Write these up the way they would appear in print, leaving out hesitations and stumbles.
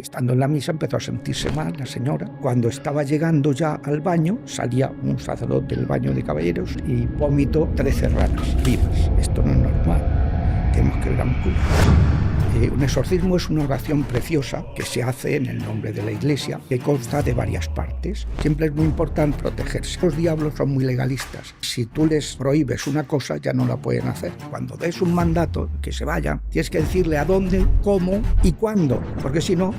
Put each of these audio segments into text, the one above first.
estando en la misa empezó a sentirse mal la señora. Cuando estaba llegando ya al baño, salía un sacerdote del baño de caballeros y vomitó 13 ranas vivas. Esto no es normal, tenemos que ver a un cura. Un exorcismo es una oración preciosa que se hace en el nombre de la Iglesia, que consta de varias partes. Siempre es muy importante protegerse. Los diablos son muy legalistas. Si tú les prohíbes una cosa, ya no la pueden hacer. Cuando des un mandato, que se vayan, tienes que decirle a dónde, cómo y cuándo, porque si no...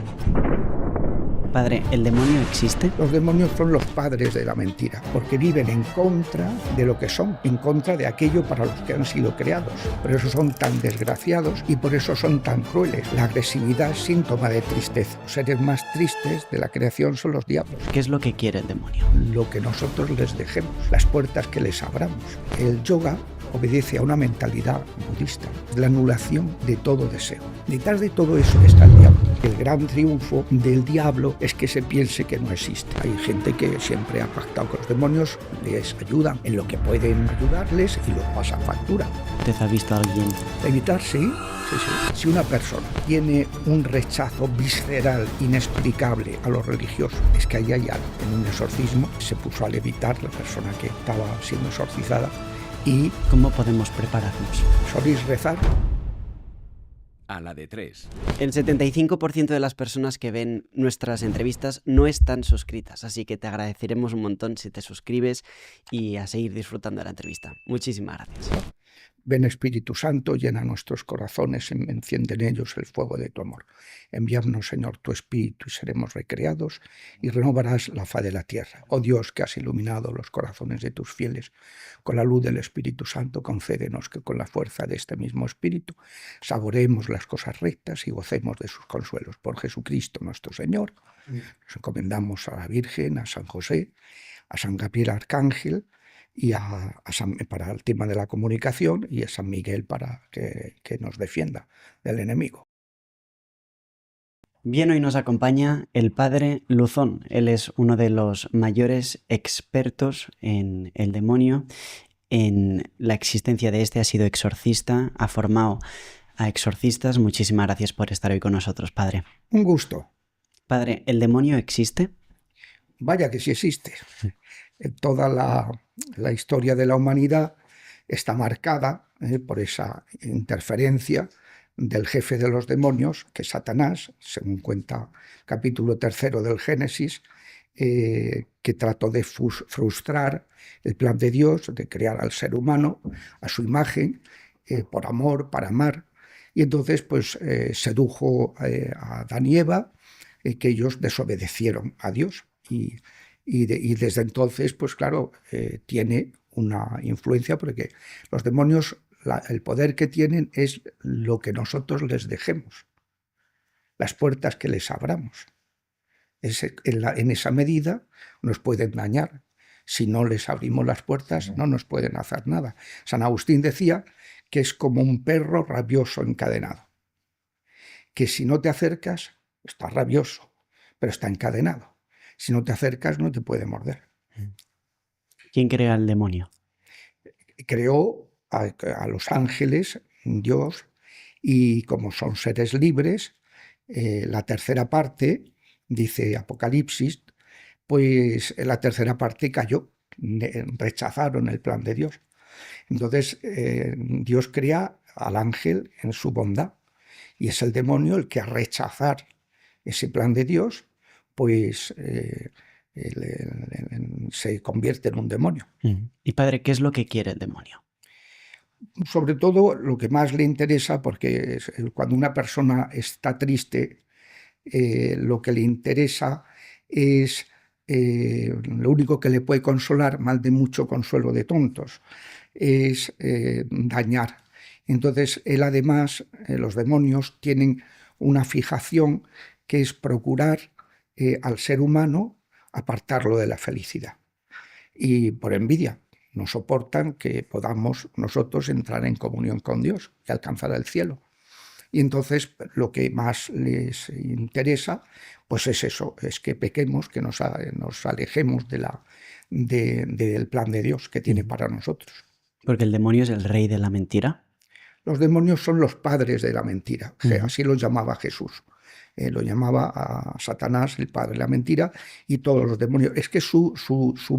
Padre, ¿el demonio existe? Los demonios son los padres de la mentira, porque viven en contra de lo que son, en contra de aquello para los que han sido creados. Por eso son tan desgraciados y por eso son tan crueles. La agresividad es síntoma de tristeza. Los seres más tristes de la creación son los diablos. ¿Qué es lo que quiere el demonio? Lo que nosotros les dejemos, las puertas que les abramos. El yoga obedece a una mentalidad budista, la anulación de todo deseo. Detrás de todo eso está el diablo. El gran triunfo del diablo es que se piense que no existe. Hay gente que siempre ha pactado con los demonios, les ayudan en lo que pueden ayudarles y los pasa factura. ¿Usted ha visto a alguien? Evitar, sí. Si una persona tiene un rechazo visceral, inexplicable a lo religioso, es que ahí hay algo. En un exorcismo se puso a levitar la persona que estaba siendo exorcizada. ¿Y cómo podemos prepararnos? ¿Soléis rezar? A la de 3. El 75% de las personas que ven nuestras entrevistas no están suscritas, así que te agradeceremos un montón si te suscribes y a seguir disfrutando de la entrevista. Muchísimas gracias. Ven Espíritu Santo, llena nuestros corazones, enciende en ellos el fuego de tu amor. Envíanos, Señor, tu Espíritu y seremos recreados y renovarás la faz de la tierra. Oh Dios, que has iluminado los corazones de tus fieles con la luz del Espíritu Santo, concédenos que con la fuerza de este mismo Espíritu saboreemos las cosas rectas y gocemos de sus consuelos. Por Jesucristo nuestro Señor, nos encomendamos a la Virgen, a San José, a San Gabriel Arcángel, y para el tema de la comunicación, y a San Miguel para que nos defienda del enemigo. Bien, hoy nos acompaña el padre Luzón. Él es uno de los mayores expertos en el demonio, en la existencia de este, ha sido exorcista, ha formado a exorcistas. Muchísimas gracias por estar hoy con nosotros, padre. Un gusto. Padre, ¿el demonio existe? Vaya que sí existe. Toda la historia de la humanidad está marcada por esa interferencia del jefe de los demonios, que es Satanás, según cuenta el capítulo 3 del Génesis, que trató de frustrar el plan de Dios, de crear al ser humano a su imagen, por amor, para amar. Y entonces pues sedujo a Adán y Eva, que ellos desobedecieron a Dios. Y desde entonces, pues claro, tiene una influencia porque los demonios, el poder que tienen es lo que nosotros les dejemos, las puertas que les abramos. En esa medida nos pueden dañar. Si no les abrimos las puertas, no nos pueden hacer nada. San Agustín decía que es como un perro rabioso encadenado, que si no te acercas, está rabioso, pero está encadenado. Si no te acercas, no te puede morder. ¿Quién crea el demonio? Creó a los ángeles, Dios, y como son seres libres, la tercera parte, dice Apocalipsis, pues la tercera parte cayó, rechazaron el plan de Dios. Entonces, Dios crea al ángel en su bondad, y es el demonio el que, al rechazar ese plan de Dios, pues se convierte en un demonio. Y padre, ¿qué es lo que quiere el demonio? Sobre todo lo que más le interesa, porque cuando una persona está triste, lo que le interesa es lo único que le puede consolar, mal de mucho consuelo de tontos, es dañar. Entonces él además, los demonios tienen una fijación que es procurar al ser humano apartarlo de la felicidad. Y por envidia no soportan que podamos nosotros entrar en comunión con Dios y alcanzar el cielo. Y entonces lo que más les interesa pues es eso, es que pequemos, que nos alejemos del plan de Dios que tiene para nosotros. Porque el demonio es el rey de la mentira. Los demonios son los padres de la mentira, así los llamaba Jesús. lo llamaba a Satanás el padre de la mentira y todos los demonios. Es que su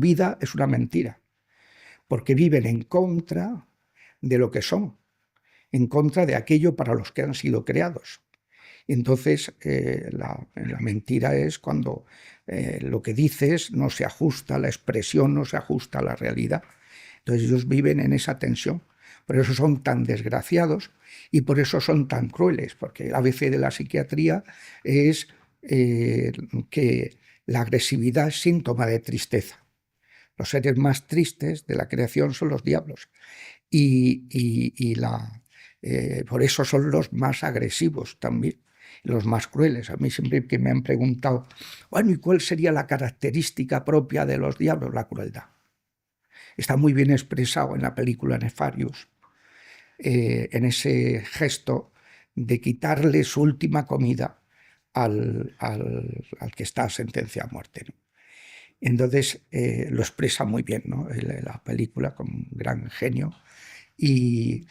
vida es una mentira, porque viven en contra de lo que son, en contra de aquello para los que han sido creados. Entonces, la mentira es cuando lo que dices no se ajusta, la expresión no se ajusta a la realidad. Entonces ellos viven en esa tensión. Por eso son tan desgraciados y por eso son tan crueles, porque el ABC de la psiquiatría es que la agresividad es síntoma de tristeza. Los seres más tristes de la creación son los diablos. Por eso son los más agresivos también, los más crueles. A mí siempre que me han preguntado, bueno, ¿y cuál sería la característica propia de los diablos? La crueldad. Está muy bien expresado en la película Nefarious, en ese gesto de quitarle su última comida al que está sentenciado a muerte, ¿no? Entonces lo expresa muy bien, ¿no? La película, con un gran genio. Y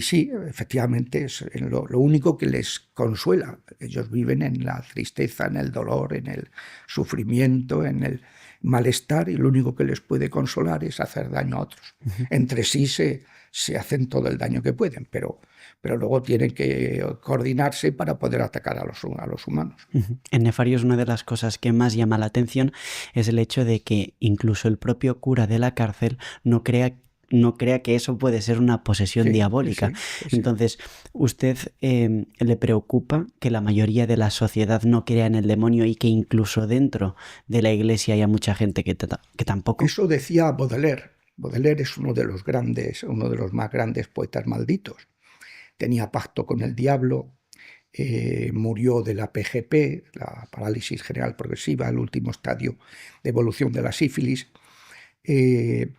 sí, efectivamente, es lo único que les consuela. Ellos viven en la tristeza, en el dolor, en el sufrimiento, en el malestar, y lo único que les puede consolar es hacer daño a otros. Entre sí se hacen todo el daño que pueden, pero luego tienen que coordinarse para poder atacar a los humanos. En Nefarios una de las cosas que más llama la atención es el hecho de que incluso el propio cura de la cárcel no crea que eso puede ser una posesión diabólica. Sí. Entonces, ¿usted le preocupa que la mayoría de la sociedad no crea en el demonio y que incluso dentro de la iglesia haya mucha gente que tampoco? Eso decía Baudelaire. Baudelaire es uno de los más grandes poetas malditos. Tenía pacto con el diablo, murió de la PGP, la parálisis general progresiva, el último estadio de evolución de la sífilis. Le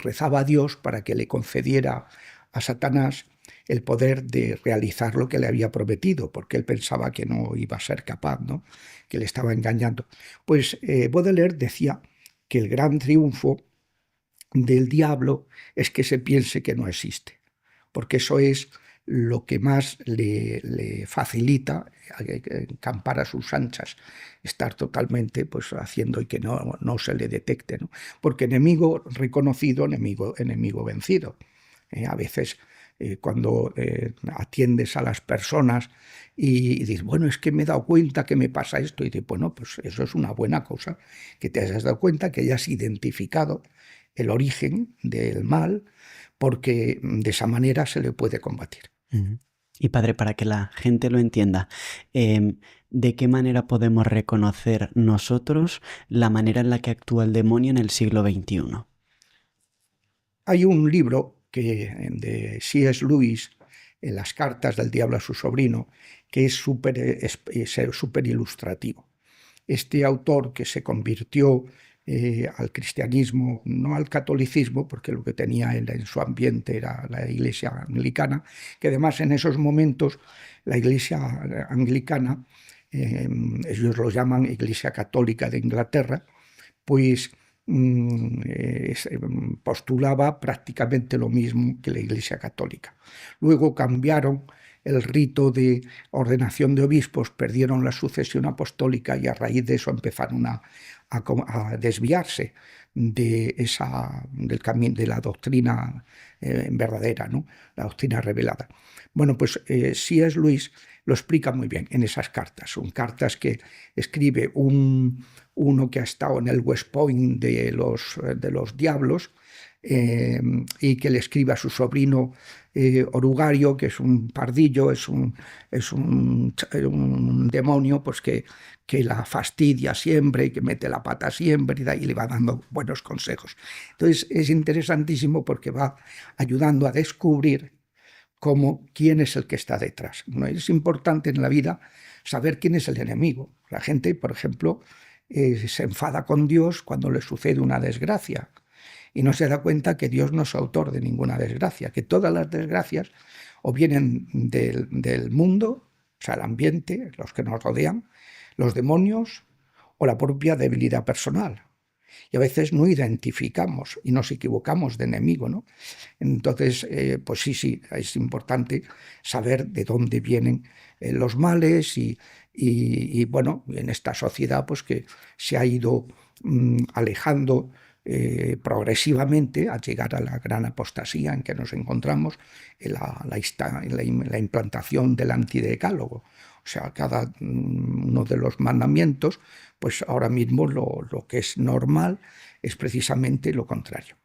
rezaba a Dios para que le concediera a Satanás el poder de realizar lo que le había prometido, porque él pensaba que no iba a ser capaz, ¿no? Que le estaba engañando. Pues Baudelaire decía que el gran triunfo del diablo es que se piense que no existe, porque eso es lo que más le facilita campar a sus anchas, estar totalmente pues haciendo y que no se le detecte, ¿no? Porque enemigo reconocido, enemigo vencido. A veces cuando atiendes a las personas y dices, bueno, es que me he dado cuenta que me pasa esto, y dices, bueno, pues eso es una buena cosa, que te hayas dado cuenta, que hayas identificado el origen del mal, porque de esa manera se le puede combatir. Y padre, para que la gente lo entienda, ¿de qué manera podemos reconocer nosotros la manera en la que actúa el demonio en el siglo XXI? Hay un libro de C.S. Lewis, en las cartas del diablo a su sobrino, que es súper ilustrativo. Este autor, que se convirtió al cristianismo, no al catolicismo, porque lo que tenía en su ambiente era la iglesia anglicana, que además en esos momentos la iglesia anglicana, ellos lo llaman Iglesia Católica de Inglaterra, pues postulaba prácticamente lo mismo que la Iglesia Católica. Luego cambiaron el rito de ordenación de obispos, perdieron la sucesión apostólica y a raíz de eso empezaron a desviarse de la doctrina verdadera, ¿no? La doctrina revelada. Bueno, pues C.S. Lewis lo explica muy bien en esas cartas. Son cartas que escribe uno que ha estado en el West Point de los diablos, y que le escribe a su sobrino Orugario, que es un pardillo, es un demonio, pues que la fastidia siempre y que mete la pata siempre, y le va dando buenos consejos. Entonces es interesantísimo porque va ayudando a descubrir quién es el que está detrás. ¿No? Es importante en la vida saber quién es el enemigo. La gente, por ejemplo, se enfada con Dios cuando le sucede una desgracia y no se da cuenta que Dios no es autor de ninguna desgracia, que todas las desgracias o vienen del mundo, o sea, el ambiente, los que nos rodean, los demonios o la propia debilidad personal. Y a veces no identificamos y nos equivocamos de enemigo, ¿no? Entonces, pues sí, es importante saber de dónde vienen los males y bueno, en esta sociedad pues que se ha ido alejando progresivamente a llegar a la gran apostasía en que nos encontramos, en la implantación del antidecálogo. O sea, cada uno de los mandamientos, pues ahora mismo lo que es normal es precisamente lo contrario.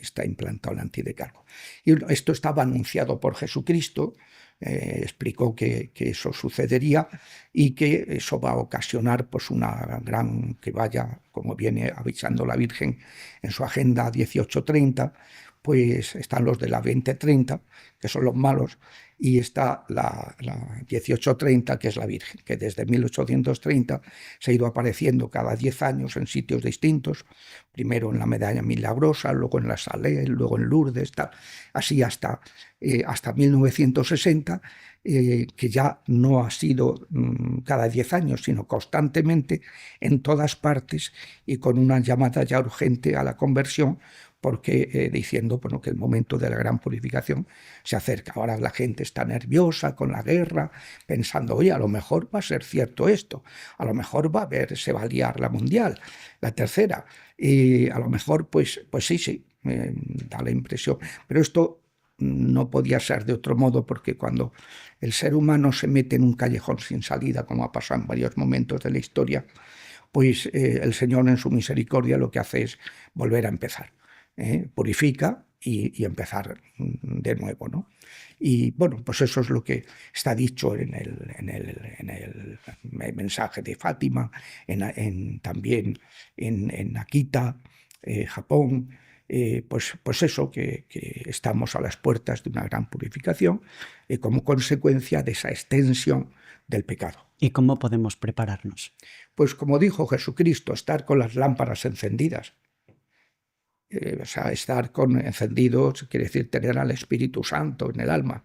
Está implantado el antidecálogo. Y esto estaba anunciado por Jesucristo, explicó que eso sucedería y que eso va a ocasionar pues una gran, que vaya, como viene avisando la Virgen en su agenda 1830, pues están los de la 2030, que son los malos, y está la 1830, que es la Virgen, que desde 1830 se ha ido apareciendo cada 10 años en sitios distintos, primero en la Medalla Milagrosa, luego en la Salé, luego en Lourdes, tal, así hasta 1960, que ya no ha sido cada 10 años, sino constantemente en todas partes y con una llamada ya urgente a la conversión, porque diciendo bueno, que el momento de la gran purificación se acerca. Ahora la gente está nerviosa con la guerra, pensando, oye, a lo mejor va a ser cierto esto, a lo mejor se va a liar la mundial, la tercera, y a lo mejor, pues sí, da la impresión. Pero esto no podía ser de otro modo, porque cuando el ser humano se mete en un callejón sin salida, como ha pasado en varios momentos de la historia, pues el Señor en su misericordia lo que hace es volver a empezar. Purifica y empezar de nuevo, ¿no? Y bueno, pues eso es lo que está dicho en el mensaje de Fátima, también en Akita, Japón, pues eso, que estamos a las puertas de una gran purificación como consecuencia de esa extensión del pecado. ¿Y cómo podemos prepararnos? Pues como dijo Jesucristo, estar con las lámparas encendidas. O sea, estar encendidos quiere decir tener al Espíritu Santo en el alma,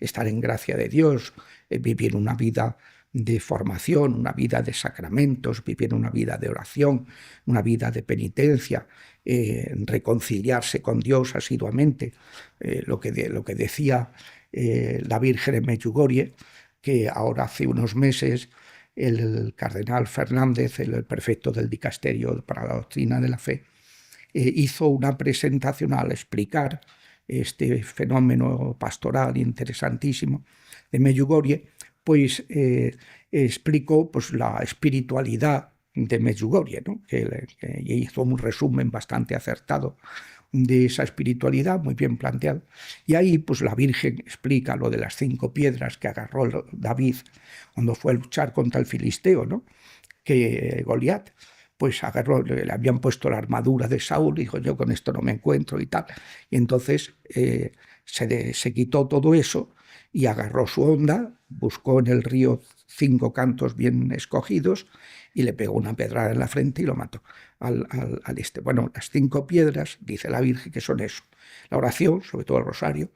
estar en gracia de Dios, vivir una vida de formación, una vida de sacramentos, vivir una vida de oración, una vida de penitencia, reconciliarse con Dios asiduamente, lo que decía la Virgen en Medjugorje, que ahora hace unos meses el cardenal Fernández, el prefecto del dicasterio para la doctrina de la fe, hizo una presentación al explicar este fenómeno pastoral interesantísimo de Medjugorje, pues explicó pues, la espiritualidad de Medjugorje, ¿no? que hizo un resumen bastante acertado de esa espiritualidad, muy bien planteado. Y ahí pues la Virgen explica lo de las 5 piedras que agarró David cuando fue a luchar contra el filisteo, ¿no? Que Goliat, pues agarró, le habían puesto la armadura de Saúl, dijo, yo con esto no me encuentro y tal. Y entonces se quitó todo eso y agarró su honda, buscó en el río 5 cantos bien escogidos y le pegó una pedrada en la frente y lo mató Bueno, las 5 piedras, dice la Virgen, que son eso: la oración, sobre todo el rosario,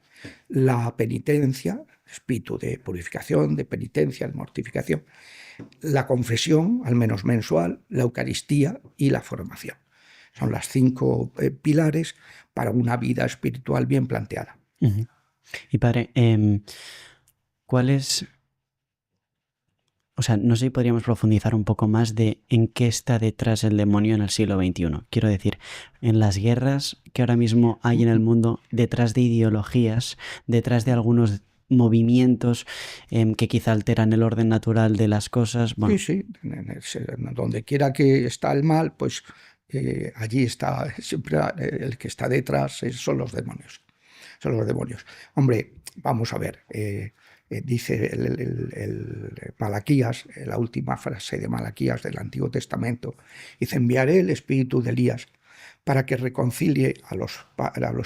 la penitencia, espíritu de purificación, de penitencia, de mortificación, la confesión, al menos mensual, la Eucaristía y la formación. Son las 5 pilares para una vida espiritual bien planteada. Uh-huh. Y padre, ¿cuál es? O sea, no sé si podríamos profundizar un poco más de en qué está detrás el demonio en el siglo XXI. Quiero decir, en las guerras que ahora mismo hay en el mundo, detrás de ideologías, detrás de algunos movimientos que quizá alteran el orden natural de las cosas. Bueno. Sí, donde quiera que está el mal, pues allí está siempre el que está detrás, son los demonios. Son los demonios. Hombre, vamos a ver, dice el Malaquías, la última frase de Malaquías del Antiguo Testamento, dice: enviaré el espíritu de Elías para que reconcilie a los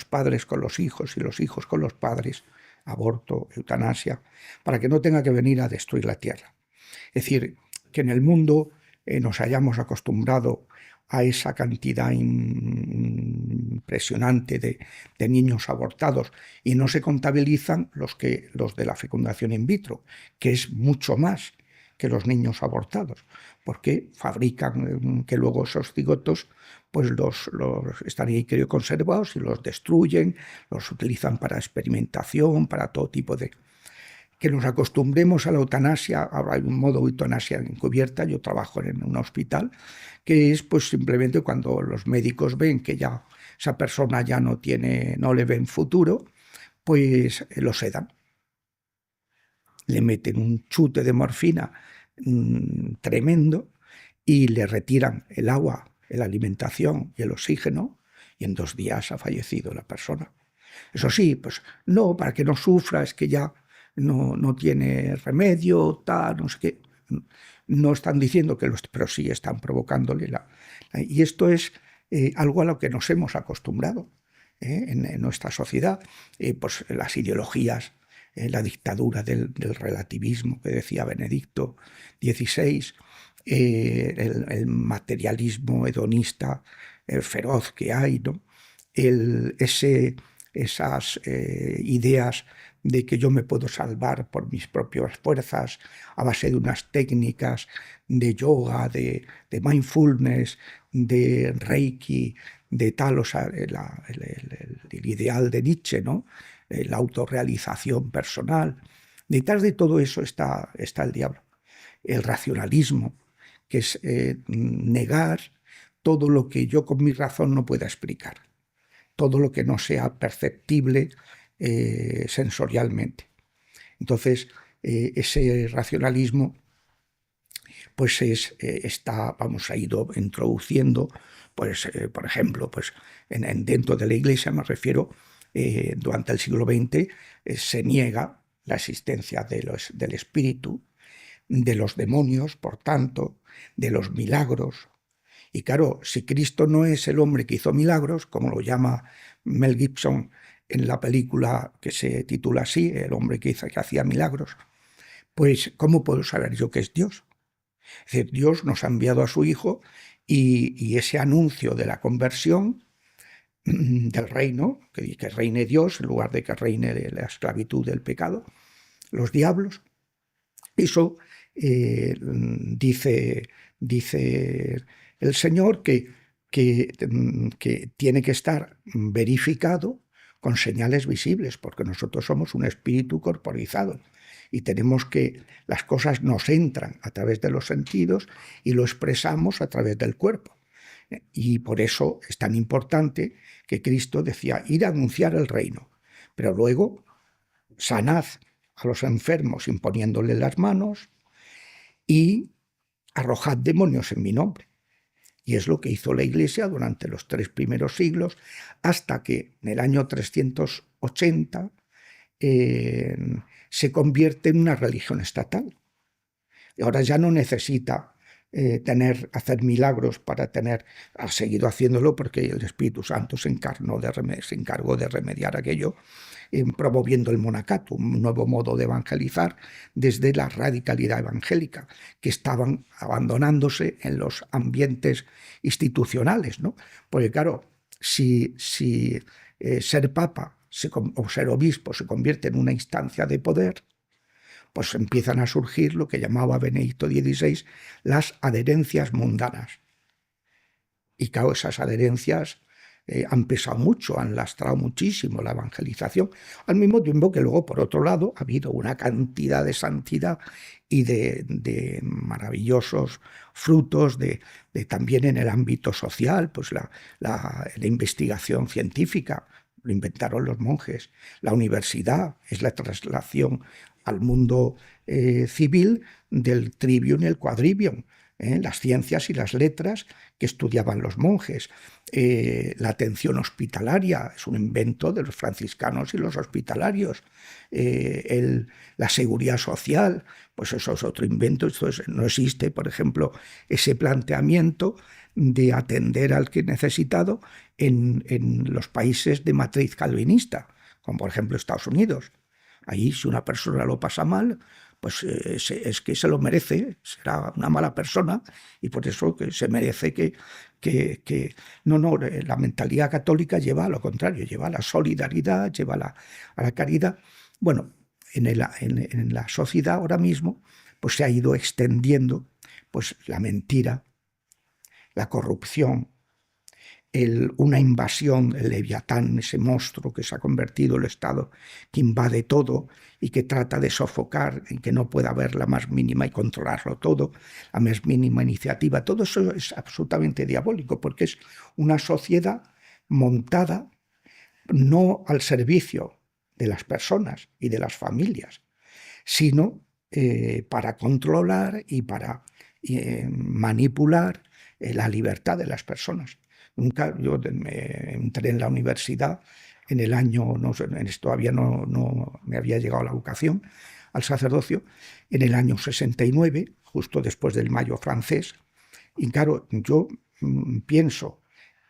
padres con los hijos y los hijos con los padres, aborto, eutanasia, para que no tenga que venir a destruir la tierra. Es decir, que en el mundo nos hayamos acostumbrado a esa cantidad impresionante de niños abortados y no se contabilizan los de la fecundación in vitro, que es mucho más, que los niños abortados, porque fabrican que luego esos cigotos pues los están ahí crioconservados y los destruyen, los utilizan para experimentación, para todo tipo de... Que nos acostumbremos a la eutanasia. Ahora hay un modo de eutanasia encubierta. Yo trabajo en un hospital, que es pues simplemente cuando los médicos ven que ya esa persona ya no le ven futuro, pues lo sedan. Le meten un chute de morfina tremendo y le retiran el agua, la alimentación y el oxígeno, y en 2 días ha fallecido la persona. Eso sí, pues no, para que no sufra, es que ya no tiene remedio, tal, no sé qué. No están diciendo que pero sí están provocándole y esto es algo a lo que nos hemos acostumbrado en nuestra sociedad. Pues las ideologías, la dictadura del relativismo que decía Benedicto XVI, el materialismo hedonista feroz que hay, ¿no? Esas ideas de que yo me puedo salvar por mis propias fuerzas a base de unas técnicas de yoga, de mindfulness, de reiki, de tal, o sea, el ideal de Nietzsche, ¿no? La autorrealización personal. Detrás de todo eso está el diablo. El racionalismo, que es negar todo lo que yo con mi razón no pueda explicar, todo lo que no sea perceptible sensorialmente. Entonces, ese racionalismo pues ha ido introduciendo, pues, por ejemplo, pues, dentro de la Iglesia, me refiero, durante el siglo XX se niega la existencia del espíritu, de los demonios, por tanto, de los milagros. Y claro, si Cristo no es el hombre que hizo milagros, como lo llama Mel Gibson en la película que se titula así, El hombre que hacía milagros, pues ¿cómo puedo saber yo que es Dios? Es decir, Dios nos ha enviado a su Hijo y ese anuncio de la conversión del reino, que reine Dios en lugar de que reine la esclavitud del pecado, los diablos, eso dice el Señor que tiene que estar verificado con señales visibles, porque nosotros somos un espíritu corporizado y tenemos que las cosas nos entran a través de los sentidos y lo expresamos a través del cuerpo. Y por eso es tan importante que Cristo decía, ir a anunciar el reino, pero luego sanad a los enfermos imponiéndoles las manos y arrojad demonios en mi nombre. Y es lo que hizo la Iglesia durante los 3 primeros siglos, hasta que en el año 380 se convierte en una religión estatal. Y ahora ya no necesita hacer milagros para tener... Ha seguido haciéndolo porque el Espíritu Santo se encargó de remediar aquello, promoviendo el monacato, un nuevo modo de evangelizar desde la radicalidad evangélica, que estaban abandonándose en los ambientes institucionales, ¿no? Porque claro, si ser papa o ser obispo se convierte en una instancia de poder, pues empiezan a surgir lo que llamaba Benedicto XVI las adherencias mundanas. Y claro, esas adherencias han pesado mucho, han lastrado muchísimo la evangelización, al mismo tiempo que luego, por otro lado, ha habido una cantidad de santidad y de maravillosos frutos también en el ámbito social, pues la investigación científica, lo inventaron los monjes, la universidad es la traslación al mundo civil del trivium y el quadrivium, las ciencias y las letras que estudiaban los monjes. La atención hospitalaria es un invento de los franciscanos y los hospitalarios. La seguridad social, pues eso es otro invento. Entonces, no existe, por ejemplo, ese planteamiento de atender al que necesitado en los países de matriz calvinista, como por ejemplo Estados Unidos. Ahí, si una persona lo pasa mal, pues es que se lo merece, será una mala persona y por eso que se merece la mentalidad católica lleva a lo contrario, lleva a la solidaridad, lleva a la caridad. Bueno, en la sociedad ahora mismo pues se ha ido extendiendo pues, la mentira, la corrupción, una invasión, el Leviatán, ese monstruo que se ha convertido el Estado, que invade todo y que trata de sofocar y que no pueda haber la más mínima y controlarlo todo, la más mínima iniciativa. Todo eso es absolutamente diabólico porque es una sociedad montada no al servicio de las personas y de las familias, sino para controlar y para manipular la libertad de las personas. Yo entré en la universidad en el año, todavía no me había llegado la vocación al sacerdocio, en el año 69, justo después del Mayo francés, y claro, yo pienso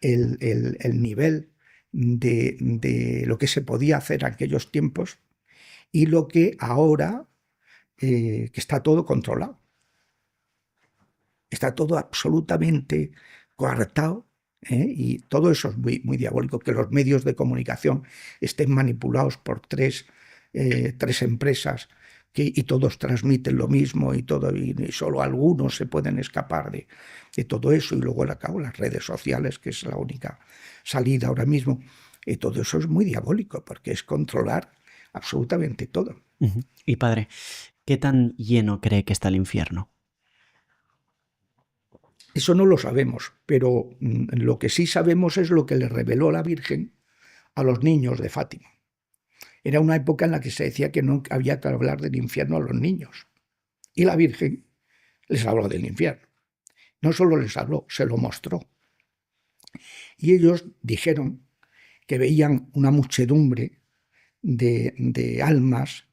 el nivel de lo que se podía hacer en aquellos tiempos y lo que ahora, que está todo controlado. Está todo absolutamente coartado, y todo eso es muy, muy diabólico, que los medios de comunicación estén manipulados por tres empresas y todos transmiten lo mismo y solo algunos se pueden escapar de todo eso, y luego las redes sociales, que es la única salida ahora mismo. Todo eso es muy diabólico porque es controlar absolutamente todo. Y padre, ¿qué tan lleno cree que está el infierno? Eso no lo sabemos, pero lo que sí sabemos es lo que le reveló la Virgen a los niños de Fátima. Era una época en la que se decía que no había que hablar del infierno a los niños. Y la Virgen les habló del infierno. No solo les habló, se lo mostró. Y ellos dijeron que veían una muchedumbre de almas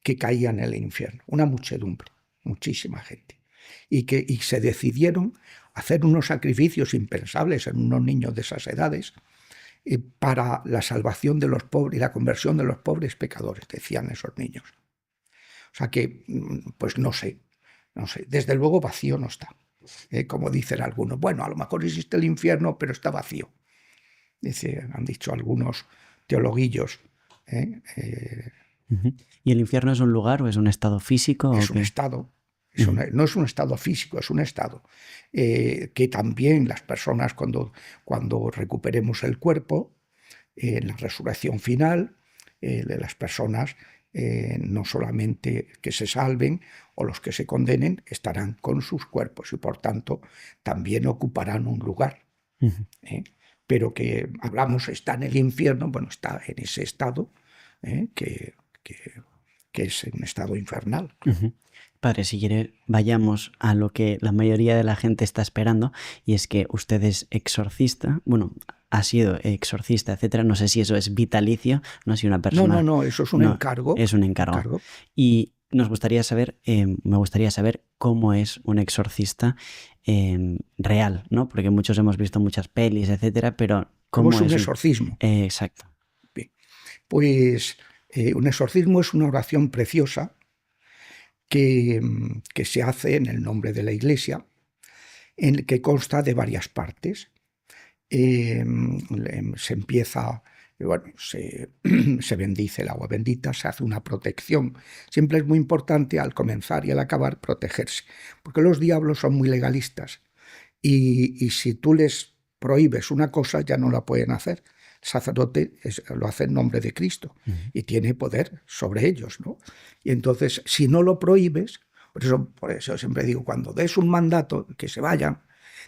que caían en el infierno. Una muchedumbre, muchísima gente. Y se decidieron hacer unos sacrificios impensables en unos niños de esas edades para la salvación de los pobres y la conversión de los pobres pecadores, decían esos niños. O sea que, pues no sé. Desde luego vacío no está. Como dicen algunos, bueno, a lo mejor existe el infierno, pero está vacío. Han dicho algunos teologuillos. ¿Y el infierno es un lugar o es un estado físico? Es un estado. No es un estado físico, es un estado que también las personas cuando recuperemos el cuerpo, en la resurrección final, las personas no solamente que se salven o los que se condenen estarán con sus cuerpos y por tanto también ocuparán un lugar. Pero que hablamos está en el infierno, bueno, está en ese estado que es un estado infernal. Padre, si quiere, vayamos a lo que la mayoría de la gente está esperando, y es que usted es exorcista, bueno, ha sido exorcista, etcétera. No sé si eso es vitalicio, no si una persona... No, eso es un encargo. Es un encargo. Y me gustaría saber cómo es un exorcista real, ¿no? Porque muchos hemos visto muchas pelis, etcétera, pero ¿cómo es un exorcismo? Exacto. Bien. Pues un exorcismo es una oración preciosa que se hace en el nombre de la Iglesia, en el que consta de varias partes. Se empieza, se bendice el agua bendita, se hace una protección. Siempre es muy importante al comenzar y al acabar protegerse, porque los diablos son muy legalistas y si tú les prohíbes una cosa ya no la pueden hacer. El sacerdote lo hace en nombre de Cristo y tiene poder sobre ellos, ¿no? Y entonces, si no lo prohíbes, por eso siempre digo, cuando des un mandato que se vayan,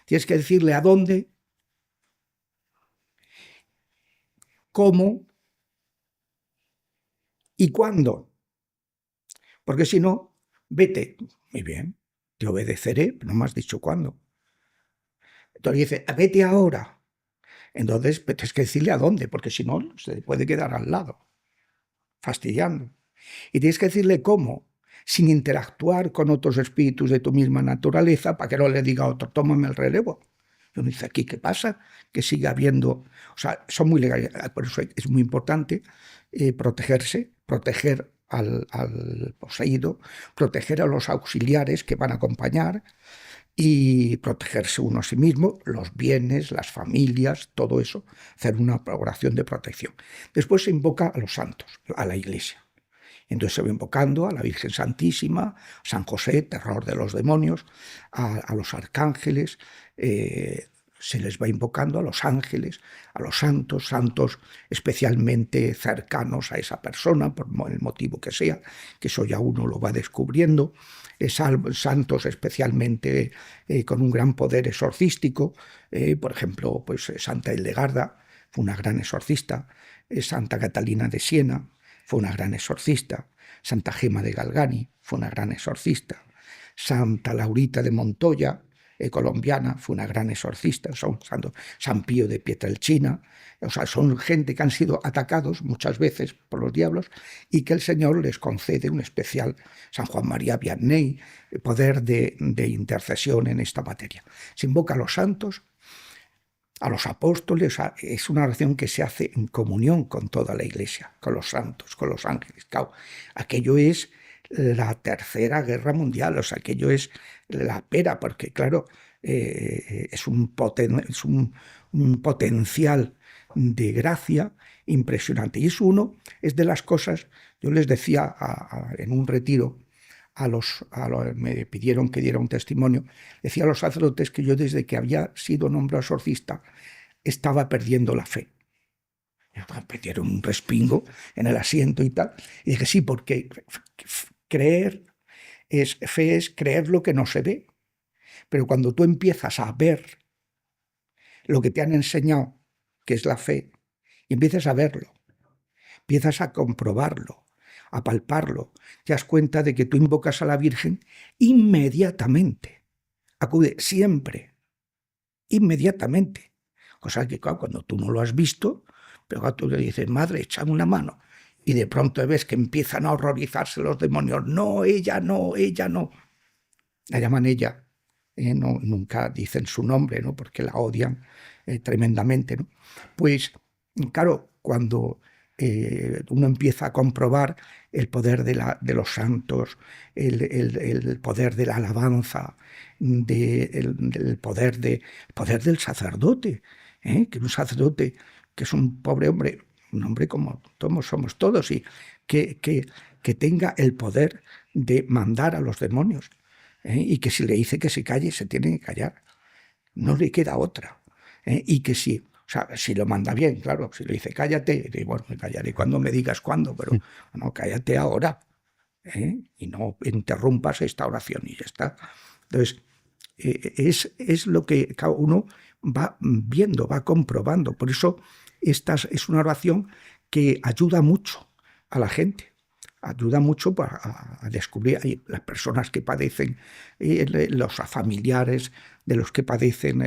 tienes que decirle a dónde, cómo y cuándo. Porque si no, vete. Muy bien, te obedeceré, pero no me has dicho cuándo. Entonces dice, vete ahora. Entonces tienes que decirle a dónde, porque si no, se puede quedar al lado, fastidiando. Y tienes que decirle cómo, sin interactuar con otros espíritus de tu misma naturaleza, para que no le diga a otro, tómame el relevo. Y uno dice, ¿aquí qué pasa? Que siga habiendo... O sea, son muy legales. Por eso es muy importante protegerse, proteger al poseído, proteger a los auxiliares que van a acompañar, y protegerse uno a sí mismo, los bienes, las familias, todo eso, hacer una oración de protección. Después se invoca a los santos, a la Iglesia. Entonces se va invocando a la Virgen Santísima, a San José, terror de los demonios, a los arcángeles, se les va invocando a los ángeles, a los santos especialmente cercanos a esa persona, por el motivo que sea, que eso ya uno lo va descubriendo, santos especialmente con un gran poder exorcístico, por ejemplo, pues Santa Hildegarda fue una gran exorcista, Santa Catalina de Siena fue una gran exorcista, Santa Gema de Galgani fue una gran exorcista, Santa Laurita de Montoya, colombiana, fue una gran exorcista, San Pío de Pietrelcina, o sea, son gente que han sido atacados muchas veces por los diablos y que el Señor les concede un especial, San Juan María Vianney, poder de intercesión en esta materia. Se invoca a los santos, a los apóstoles, es una oración que se hace en comunión con toda la Iglesia, con los santos, con los ángeles. Claro, aquello es la Tercera Guerra Mundial, o sea, aquello es la pera, porque claro, es un potencial de gracia impresionante. Y eso es de las cosas, yo les decía en un retiro, me pidieron que diera un testimonio, decía a los sacerdotes que yo desde que había sido nombrado exorcista estaba perdiendo la fe. Me dieron un respingo en el asiento y tal, y dije sí, porque fe es creer lo que no se ve, pero cuando tú empiezas a ver lo que te han enseñado, que es la fe, y empiezas a verlo, empiezas a comprobarlo, a palparlo, te das cuenta de que tú invocas a la Virgen inmediatamente, acude siempre, inmediatamente, cosa que claro, cuando tú no lo has visto, pero tú le dices, madre, échame una mano, y de pronto ves que empiezan a horrorizarse los demonios, no, ella no, ella no, la llaman ella, no, nunca dicen su nombre, ¿no? Porque la odian tremendamente, ¿no? Pues claro, cuando uno empieza a comprobar el poder de los santos, el poder de la alabanza, el poder del sacerdote, que un sacerdote que es un pobre hombre, un hombre como somos todos, y que tenga el poder de mandar a los demonios, y que si le dice que se calle, se tiene que callar, no le queda otra, y que si... O sea, si lo manda bien, claro, si le dice cállate, bueno, me callaré cuando me digas cuándo, pero no, cállate ahora, y no interrumpas esta oración y ya está. Entonces, es lo que cada uno va viendo, va comprobando. Por eso esta es una oración que ayuda mucho a la gente. Ayuda mucho a descubrir las personas que padecen, los familiares de los que padecen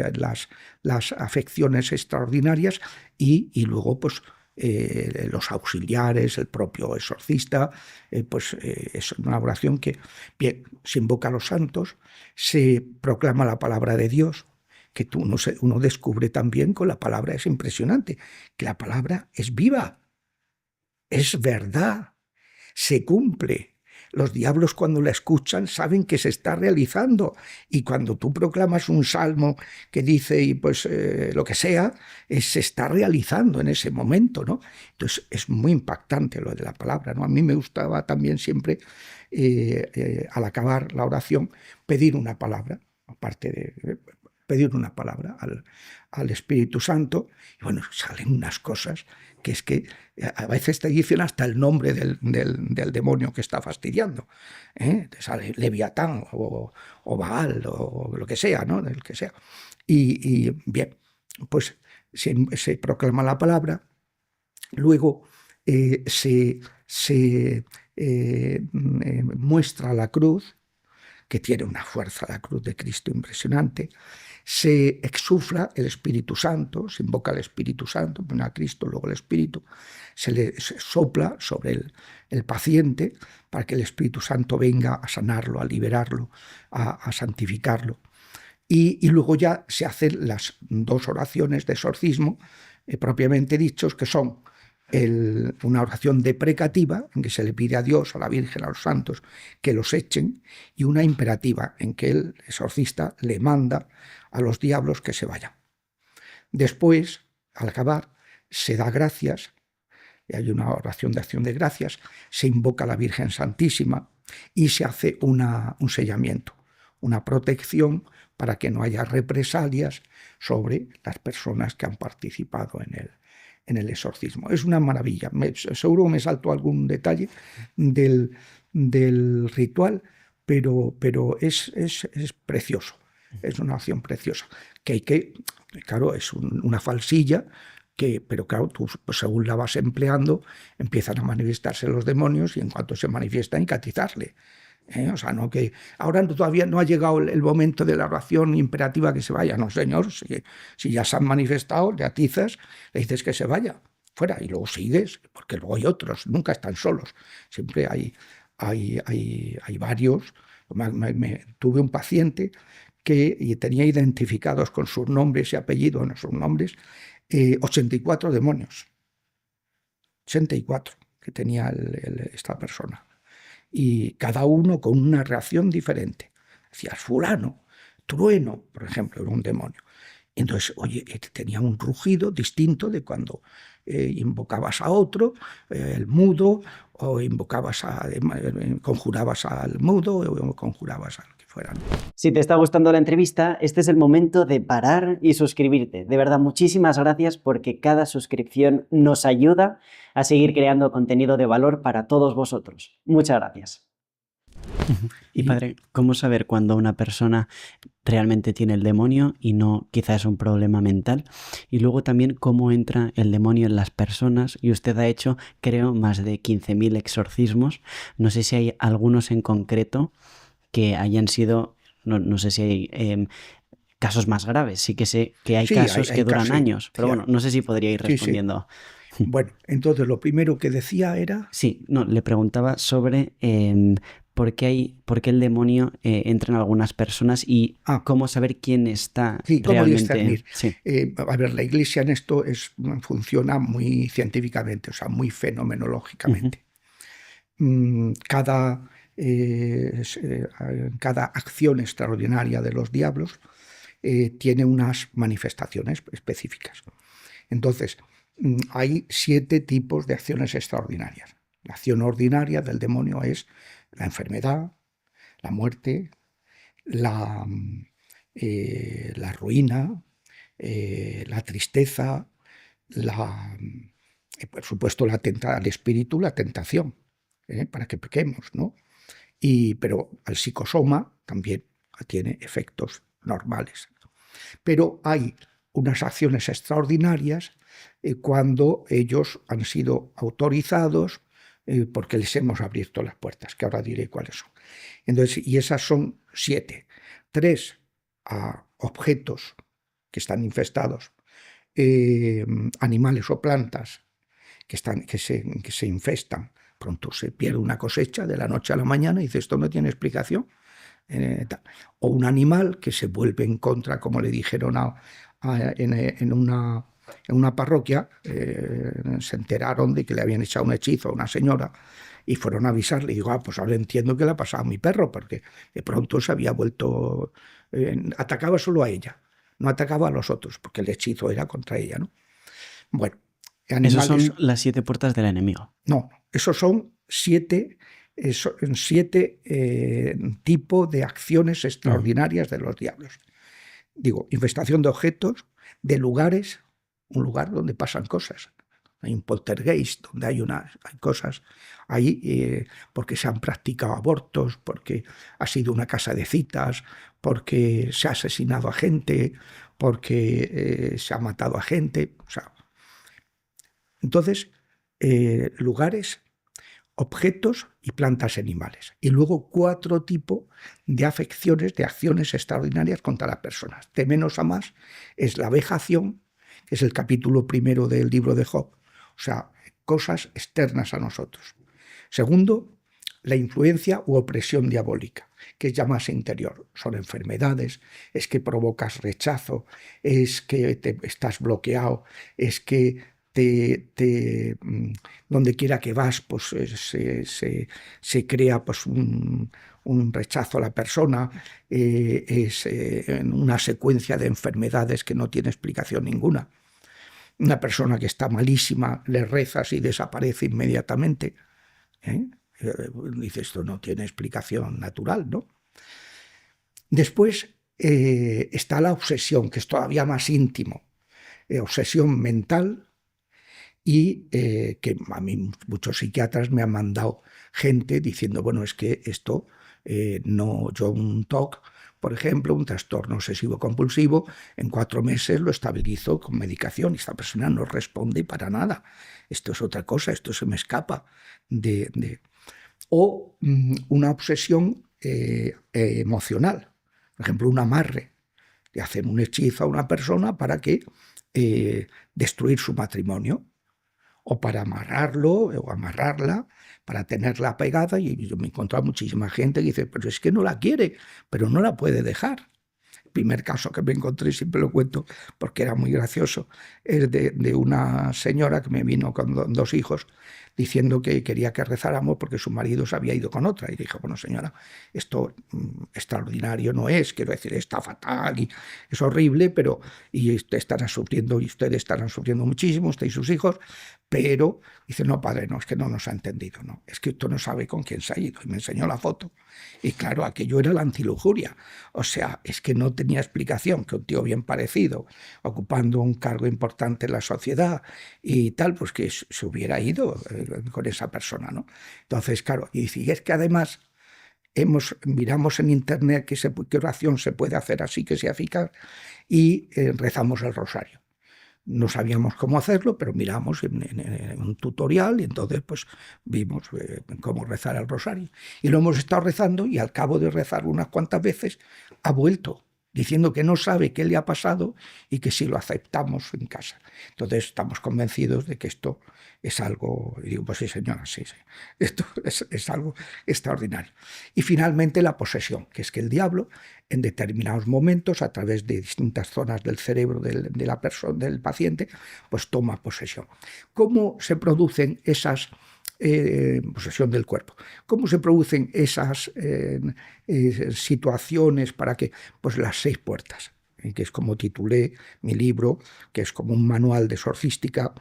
las afecciones extraordinarias y luego pues los auxiliares, el propio exorcista, es una oración que bien, se invoca a los santos, se proclama la palabra de Dios, que uno descubre también con la palabra, es impresionante, que la palabra es viva, es verdad. Se cumple. Los diablos cuando la escuchan saben que se está realizando, y cuando tú proclamas un salmo que dice y pues lo que sea, se está realizando en ese momento, ¿no? Entonces es muy impactante lo de la palabra, ¿no? A mí me gustaba también siempre al acabar la oración pedir una palabra, aparte de pedir una palabra al Espíritu Santo, y bueno, salen unas cosas que es que a veces te dicen hasta el nombre del demonio que está fastidiando, te sale Leviatán o Baal o lo que sea, ¿no? El que sea. Y bien, pues se proclama la palabra, luego se muestra la cruz, que tiene una fuerza, la cruz de Cristo, impresionante. Se exufla el Espíritu Santo, se invoca al Espíritu Santo, primero a Cristo, luego el Espíritu, se sopla sobre el paciente para que el Espíritu Santo venga a sanarlo, a liberarlo, a santificarlo. Y luego ya se hacen las dos oraciones de exorcismo, propiamente dichos, que son una oración deprecativa, en que se le pide a Dios, a la Virgen, a los santos, que los echen, y una imperativa, en que el exorcista le manda a los diablos que se vayan. Después, al acabar, se da gracias, y hay una oración de acción de gracias, se invoca a la Virgen Santísima y se hace un sellamiento, una protección para que no haya represalias sobre las personas que han participado en el exorcismo. Es una maravilla. Seguro me salto algún detalle del ritual, pero es precioso. Es una acción preciosa. Claro, es una falsilla, pero claro, tú pues, según la vas empleando, empiezan a manifestarse los demonios y en cuanto se manifiestan hay que atizarle. O sea, no que ahora todavía no ha llegado el momento de la oración imperativa que se vaya. No, señor, si ya se han manifestado, le atizas, le dices que se vaya, fuera, y luego sigues, porque luego hay otros, nunca están solos. Siempre hay varios. Tuve un paciente que tenía identificados con sus nombres y apellidos, no sus nombres, 84 demonios. 84 que tenía esta persona. Y cada uno con una reacción diferente. Decías, fulano, trueno, por ejemplo, era un demonio. Entonces, oye, tenía un rugido distinto de cuando invocabas a otro, el mudo, o conjurabas al mudo, o conjurabas al que fuera. Si te está gustando la entrevista, este es el momento de parar y suscribirte. De verdad, muchísimas gracias porque cada suscripción nos ayuda a seguir creando contenido de valor para todos vosotros. Muchas gracias. Y padre, ¿cómo saber cuando una persona realmente tiene el demonio y no quizás es un problema mental? Y luego también cómo entra el demonio en las personas. Y usted ha hecho, creo, más de 15.000 exorcismos. No sé si hay algunos en concreto que hayan sido, no sé si hay casos más graves. Sí que sé que hay casos que duran años, pero bueno, no sé si podría ir respondiendo. Sí. Bueno, entonces lo primero que decía era... Sí, no, le preguntaba sobre por qué el demonio entra en algunas personas y cómo saber quién está realmente... Sí. A ver, la Iglesia en esto funciona muy científicamente, o sea, muy fenomenológicamente. Cada acción extraordinaria de los diablos tiene unas manifestaciones específicas. Entonces, hay 7 tipos de acciones extraordinarias. La acción ordinaria del demonio es la enfermedad, la muerte, la ruina, la tristeza, por supuesto al espíritu, la tentación, para que pequemos, ¿no? Pero el psicosoma también tiene efectos normales. Pero hay unas acciones extraordinarias cuando ellos han sido autorizados porque les hemos abierto las puertas, que ahora diré cuáles son. Entonces, y esas son 7. 3 a objetos que están infestados, animales o plantas que se infestan. Pronto se pierde una cosecha de la noche a la mañana y dice, esto no tiene explicación. O un animal que se vuelve en contra, como le dijeron en una parroquia, se enteraron de que le habían echado un hechizo a una señora y fueron a avisarle. Y digo, pues ahora entiendo qué le ha pasado a mi perro, porque de pronto se había vuelto... atacaba solo a ella, no atacaba a los otros, porque el hechizo era contra ella, ¿no? Bueno, animales... Esas son las 7 puertas del enemigo. No, esos son 7 tipos de acciones extraordinarias de los diablos. Digo, infestación de objetos, de lugares, un lugar donde pasan cosas. Hay un poltergeist donde hay cosas ahí porque se han practicado abortos, porque ha sido una casa de citas, porque se ha asesinado a gente, porque se ha matado a gente. O sea, entonces, lugares, objetos y plantas animales. Y luego 4 tipos de afecciones, de acciones extraordinarias contra las personas. De menos a más es la vejación, que es el capítulo 1 del libro de Job. O sea, cosas externas a nosotros. Segundo, la influencia u opresión diabólica, que es ya más interior. Son enfermedades, es que provocas rechazo, es que estás bloqueado, es que donde quiera que vas, pues se crea pues, un rechazo a la persona, es una secuencia de enfermedades que no tiene explicación ninguna. Una persona que está malísima, le rezas y desaparece inmediatamente. Dice, esto no tiene explicación natural, ¿no? Después está la obsesión, que es todavía más íntimo. Obsesión mental, y que a mí muchos psiquiatras me han mandado gente diciendo, bueno, es que esto no, yo un TOC, por ejemplo, un trastorno obsesivo compulsivo, en 4 meses lo estabilizo con medicación y esta persona no responde para nada. Esto es otra cosa, esto se me escapa O una obsesión emocional, por ejemplo, un amarre, de hacer un hechizo a una persona para que destruir su matrimonio, o para amarrarlo o amarrarla, para tenerla pegada. Y yo me he encontrado muchísima gente que dice, pero es que no la quiere, pero no la puede dejar. El primer caso que me encontré, siempre lo cuento porque era muy gracioso, es de una señora que me vino con 2 hijos diciendo que quería que rezáramos porque su marido se había ido con otra. Y dije, bueno, señora, esto extraordinario no es, quiero decir, está fatal y es horrible, pero y ustedes estarán sufriendo muchísimo, usted y sus hijos, pero dice, no, padre, no, es que no nos ha entendido, no, es que usted no sabe con quién se ha ido. Y me enseñó la foto. Y claro, aquello era la antilujuria. O sea, es que no tenía explicación que un tío bien parecido, ocupando un cargo importante en la sociedad y tal, pues que se hubiera ido con esa persona, ¿no? Entonces, claro, y es que además miramos en internet qué oración se puede hacer así que sea eficaz y rezamos el rosario. No sabíamos cómo hacerlo, pero miramos en un tutorial y entonces pues vimos cómo rezar el rosario. Y lo hemos estado rezando y al cabo de rezar unas cuantas veces ha vuelto, diciendo que no sabe qué le ha pasado y que si lo aceptamos en casa. Entonces estamos convencidos de que esto es algo, y digo, pues sí señora, sí, esto es algo extraordinario. Y finalmente la posesión, que es que el diablo en determinados momentos, a través de distintas zonas del cerebro de la persona, del paciente, pues toma posesión. ¿Cómo se producen esas posesión del cuerpo? ¿Cómo se producen esas situaciones para que? Pues las 6 puertas, que es como titulé mi libro, que es como un manual de exorcística,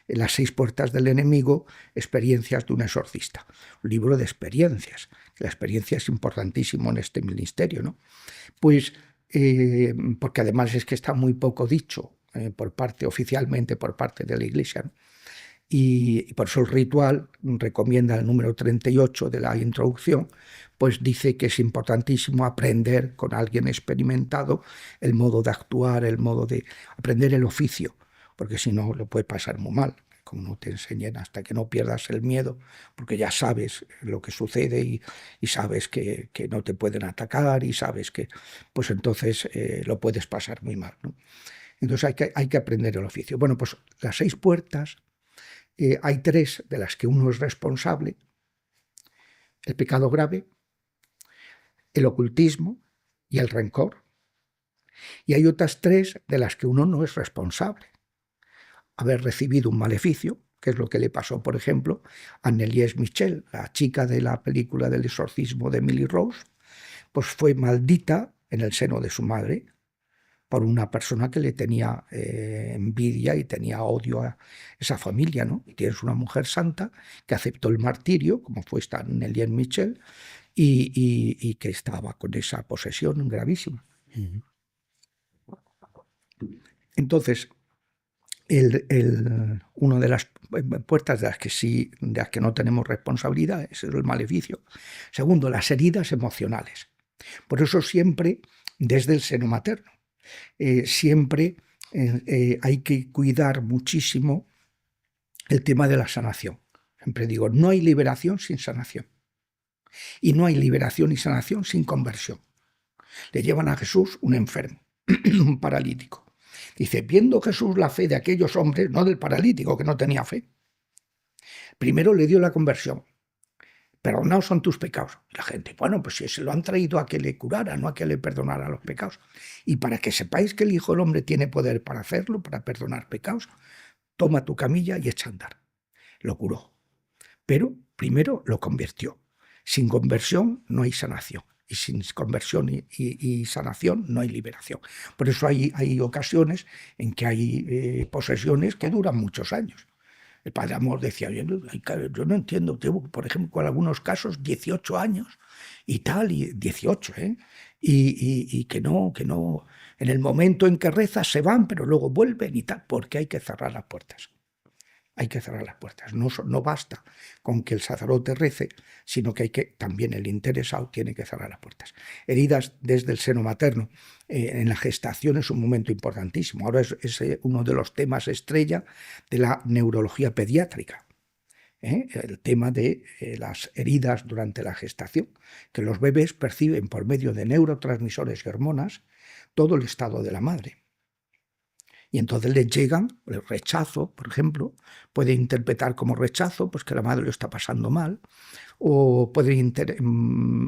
las 6 puertas del enemigo, experiencias de un exorcista. Un libro de experiencias. La experiencia es importantísimo en este ministerio, ¿no? Pues porque además es que está muy poco dicho oficialmente por parte de la Iglesia, ¿no? Y por eso el ritual recomienda el número 38 de la introducción, pues dice que es importantísimo aprender con alguien experimentado el modo de actuar, el modo de aprender el oficio, porque si no lo puede pasar muy mal, como no te enseñen hasta que no pierdas el miedo, porque ya sabes lo que sucede y sabes que no te pueden atacar y sabes que, pues entonces lo puedes pasar muy mal, ¿no? Entonces hay que aprender el oficio. Bueno, pues las 6 puertas, hay 3 de las que uno es responsable: el pecado grave, el ocultismo y el rencor. Y hay otras 3 de las que uno no es responsable: haber recibido un maleficio, que es lo que le pasó, por ejemplo, a Anneliese Michel, la chica de la película del exorcismo de Emily Rose, pues fue maldita en el seno de su madre por una persona que le tenía envidia y tenía odio a esa familia, ¿no? Y tienes una mujer santa que aceptó el martirio, como fue esta Anneliese Michel, y que estaba con esa posesión gravísima. Entonces, una de las puertas de las que no tenemos responsabilidad es el maleficio. Segundo, las heridas emocionales. Por eso siempre, desde el seno materno, siempre hay que cuidar muchísimo el tema de la sanación. Siempre digo, no hay liberación sin sanación. Y no hay liberación y sanación sin conversión. Le llevan a Jesús un enfermo, un paralítico. Dice, viendo Jesús la fe de aquellos hombres, no del paralítico que no tenía fe, primero le dio la conversión. Perdonados son tus pecados. Y la gente, bueno, pues si se lo han traído a que le curara, no a que le perdonara los pecados. Y para que sepáis que el Hijo del Hombre tiene poder para hacerlo, para perdonar pecados, toma tu camilla y echa a andar. Lo curó. Pero primero lo convirtió. Sin conversión no hay sanación. Y sin conversión y sanación no hay liberación. Por eso hay ocasiones en que hay posesiones que duran muchos años. El padre Amor decía, yo no entiendo, llevo, por ejemplo, con algunos casos 18 años y tal, y 18, y que no, en el momento en que rezas se van, pero luego vuelven y tal, porque hay que cerrar las puertas. Hay que cerrar las puertas. No basta con que el sacerdote rece, sino que también el interesado tiene que cerrar las puertas. Heridas desde el seno materno. En la gestación es un momento importantísimo. Ahora es uno de los temas estrella de la neurología pediátrica. El tema de las heridas durante la gestación, que los bebés perciben por medio de neurotransmisores y hormonas todo el estado de la madre. Y entonces les llegan el rechazo, por ejemplo, puede interpretar como rechazo pues que la madre lo está pasando mal, o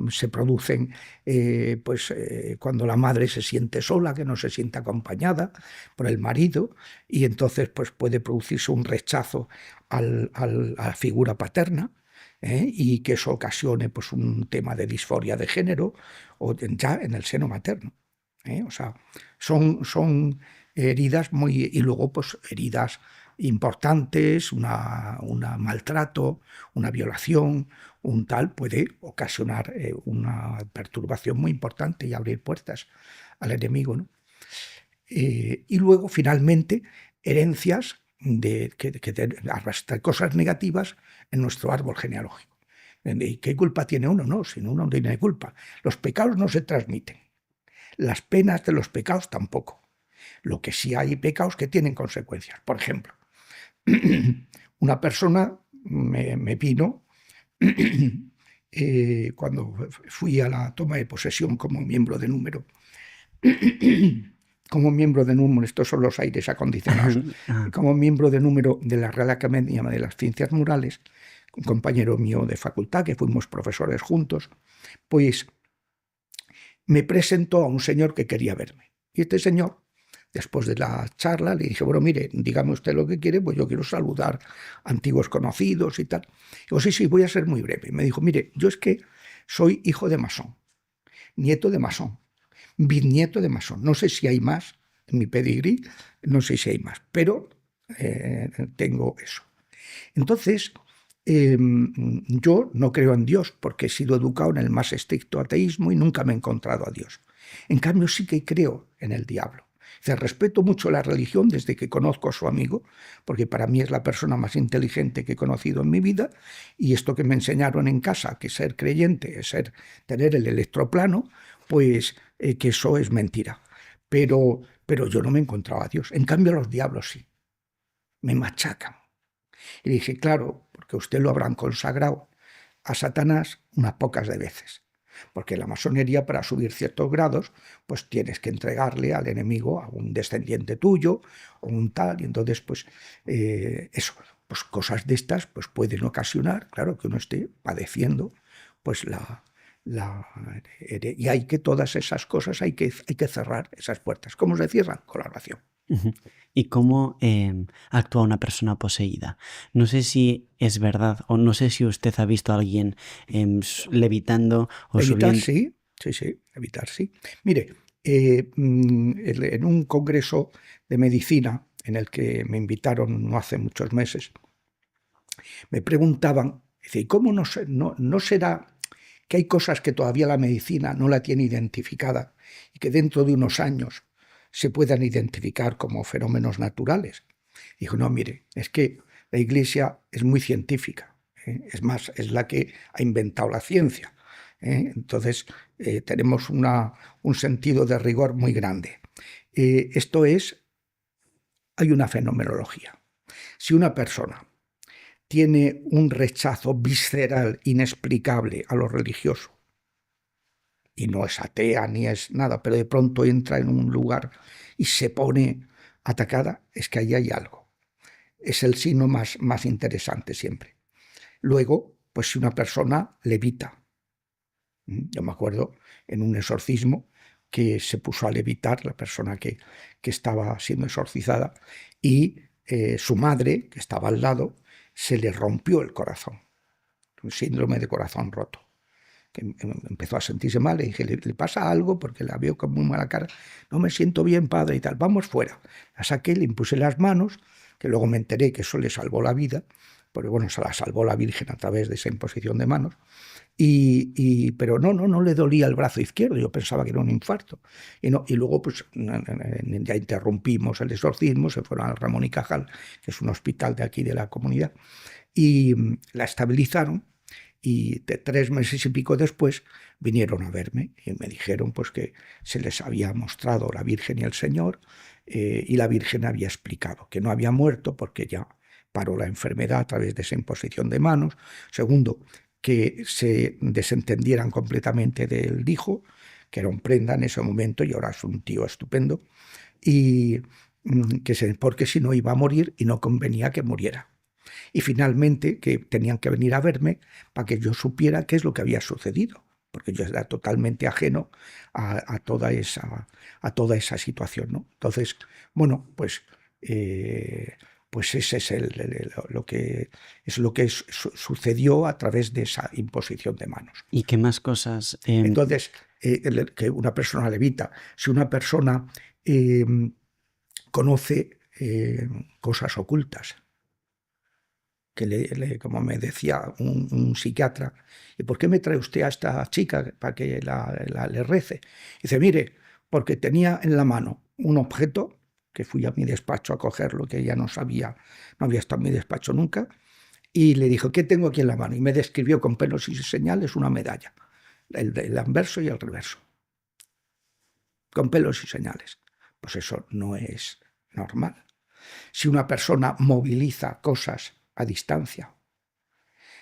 se producen cuando la madre se siente sola, que no se siente acompañada por el marido, y entonces pues puede producirse un rechazo a la figura paterna, y que eso ocasione pues un tema de disforia de género o ya en el seno materno. O sea, son heridas y luego pues heridas importantes, un maltrato, una violación, un tal puede ocasionar una perturbación muy importante y abrir puertas al enemigo, ¿no? Y luego finalmente herencias que arrastran cosas negativas en nuestro árbol genealógico. ¿Y qué culpa tiene uno? No, si uno no tiene culpa. Los pecados no se transmiten. Las penas de los pecados tampoco. Lo que sí hay pecados que tienen consecuencias. Por ejemplo, una persona me vino cuando fui a la toma de posesión como miembro de número. Como miembro de número, estos son los aires acondicionados, como miembro de número de la Real Academia de las Ciencias Morales, un compañero mío de facultad, que fuimos profesores juntos, pues me presentó a un señor que quería verme. Y este señor, después de la charla, le dije, bueno, mire, dígame usted lo que quiere, pues yo quiero saludar a antiguos conocidos y tal. Digo, sí, voy a ser muy breve. Me dijo, mire, yo es que soy hijo de masón, nieto de masón, bisnieto de masón. No sé si hay más en mi pedigrí, no sé si hay más, pero tengo eso. Entonces, yo no creo en Dios porque he sido educado en el más estricto ateísmo y nunca me he encontrado a Dios. En cambio, sí que creo en el diablo. Respeto mucho la religión desde que conozco a su amigo, porque para mí es la persona más inteligente que he conocido en mi vida, y esto que me enseñaron en casa, que ser creyente es tener el electroplano, pues que eso es mentira. Pero yo no me he encontrado a Dios. En cambio, los diablos sí. Me machacan. Y dije, claro, porque usted lo habrán consagrado a Satanás unas pocas de veces. Porque la masonería, para subir ciertos grados, pues tienes que entregarle al enemigo a un descendiente tuyo o un tal, y entonces pues eso, pues cosas de estas pues pueden ocasionar, claro, que uno esté padeciendo pues y hay que todas esas cosas hay que cerrar esas puertas. ¿Cómo se cierran? Con la oración. ¿Y cómo actúa una persona poseída? No sé si es verdad o no sé si usted ha visto a alguien levitando o Levitar, subiendo. sí, levitar, sí. Mire, en un congreso de medicina en el que me invitaron no hace muchos meses, me preguntaban, dice, ¿cómo no será que hay cosas que todavía la medicina no la tiene identificada y que dentro de unos años se puedan identificar como fenómenos naturales? Dijo, no, mire, es que la Iglesia es muy científica, es más, es la que ha inventado la ciencia. Entonces, tenemos un sentido de rigor muy grande. Hay una fenomenología. Si una persona tiene un rechazo visceral, inexplicable a lo religioso, y no es atea ni es nada, pero de pronto entra en un lugar y se pone atacada, es que ahí hay algo. Es el signo más interesante siempre. Luego, pues si una persona levita. Yo me acuerdo en un exorcismo que se puso a levitar la persona que estaba siendo exorcizada y su madre, que estaba al lado, se le rompió el corazón. Un síndrome de corazón roto. que empezó a sentirse mal. Le dije, ¿le pasa algo? Porque la veo con muy mala cara. No me siento bien, padre, y tal. Vamos fuera. La saqué, le impuse las manos, que luego me enteré que eso le salvó la vida, porque bueno, se la salvó la Virgen a través de esa imposición de manos. Pero no le dolía el brazo izquierdo, yo pensaba que era un infarto. Y luego pues ya interrumpimos el exorcismo, se fueron al Ramón y Cajal, que es un hospital de aquí de la comunidad, y la estabilizaron, y 3 meses y pico después vinieron a verme y me dijeron pues que se les había mostrado la Virgen y el Señor, y la Virgen había explicado que no había muerto porque ya paró la enfermedad a través de esa imposición de manos. Segundo, que se desentendieran completamente del hijo, que era un prenda en ese momento y ahora es un tío estupendo, y porque si no iba a morir y no convenía que muriera. Y finalmente que tenían que venir a verme para que yo supiera qué es lo que había sucedido, porque yo era totalmente ajeno a toda esa situación, ¿no? Entonces, bueno, pues ese es lo que sucedió a través de esa imposición de manos. ¿Y qué más cosas? Entonces, que una persona levita, si una persona conoce cosas ocultas, que como me decía un psiquiatra, ¿y por qué me trae usted a esta chica para que le rece? Dice, mire, porque tenía en la mano un objeto, que fui a mi despacho a cogerlo, que ella no había estado en mi despacho nunca, y le dijo, ¿qué tengo aquí en la mano? Y me describió con pelos y señales una medalla, el anverso y el reverso, con pelos y señales. Pues eso no es normal. Si una persona moviliza cosas a distancia,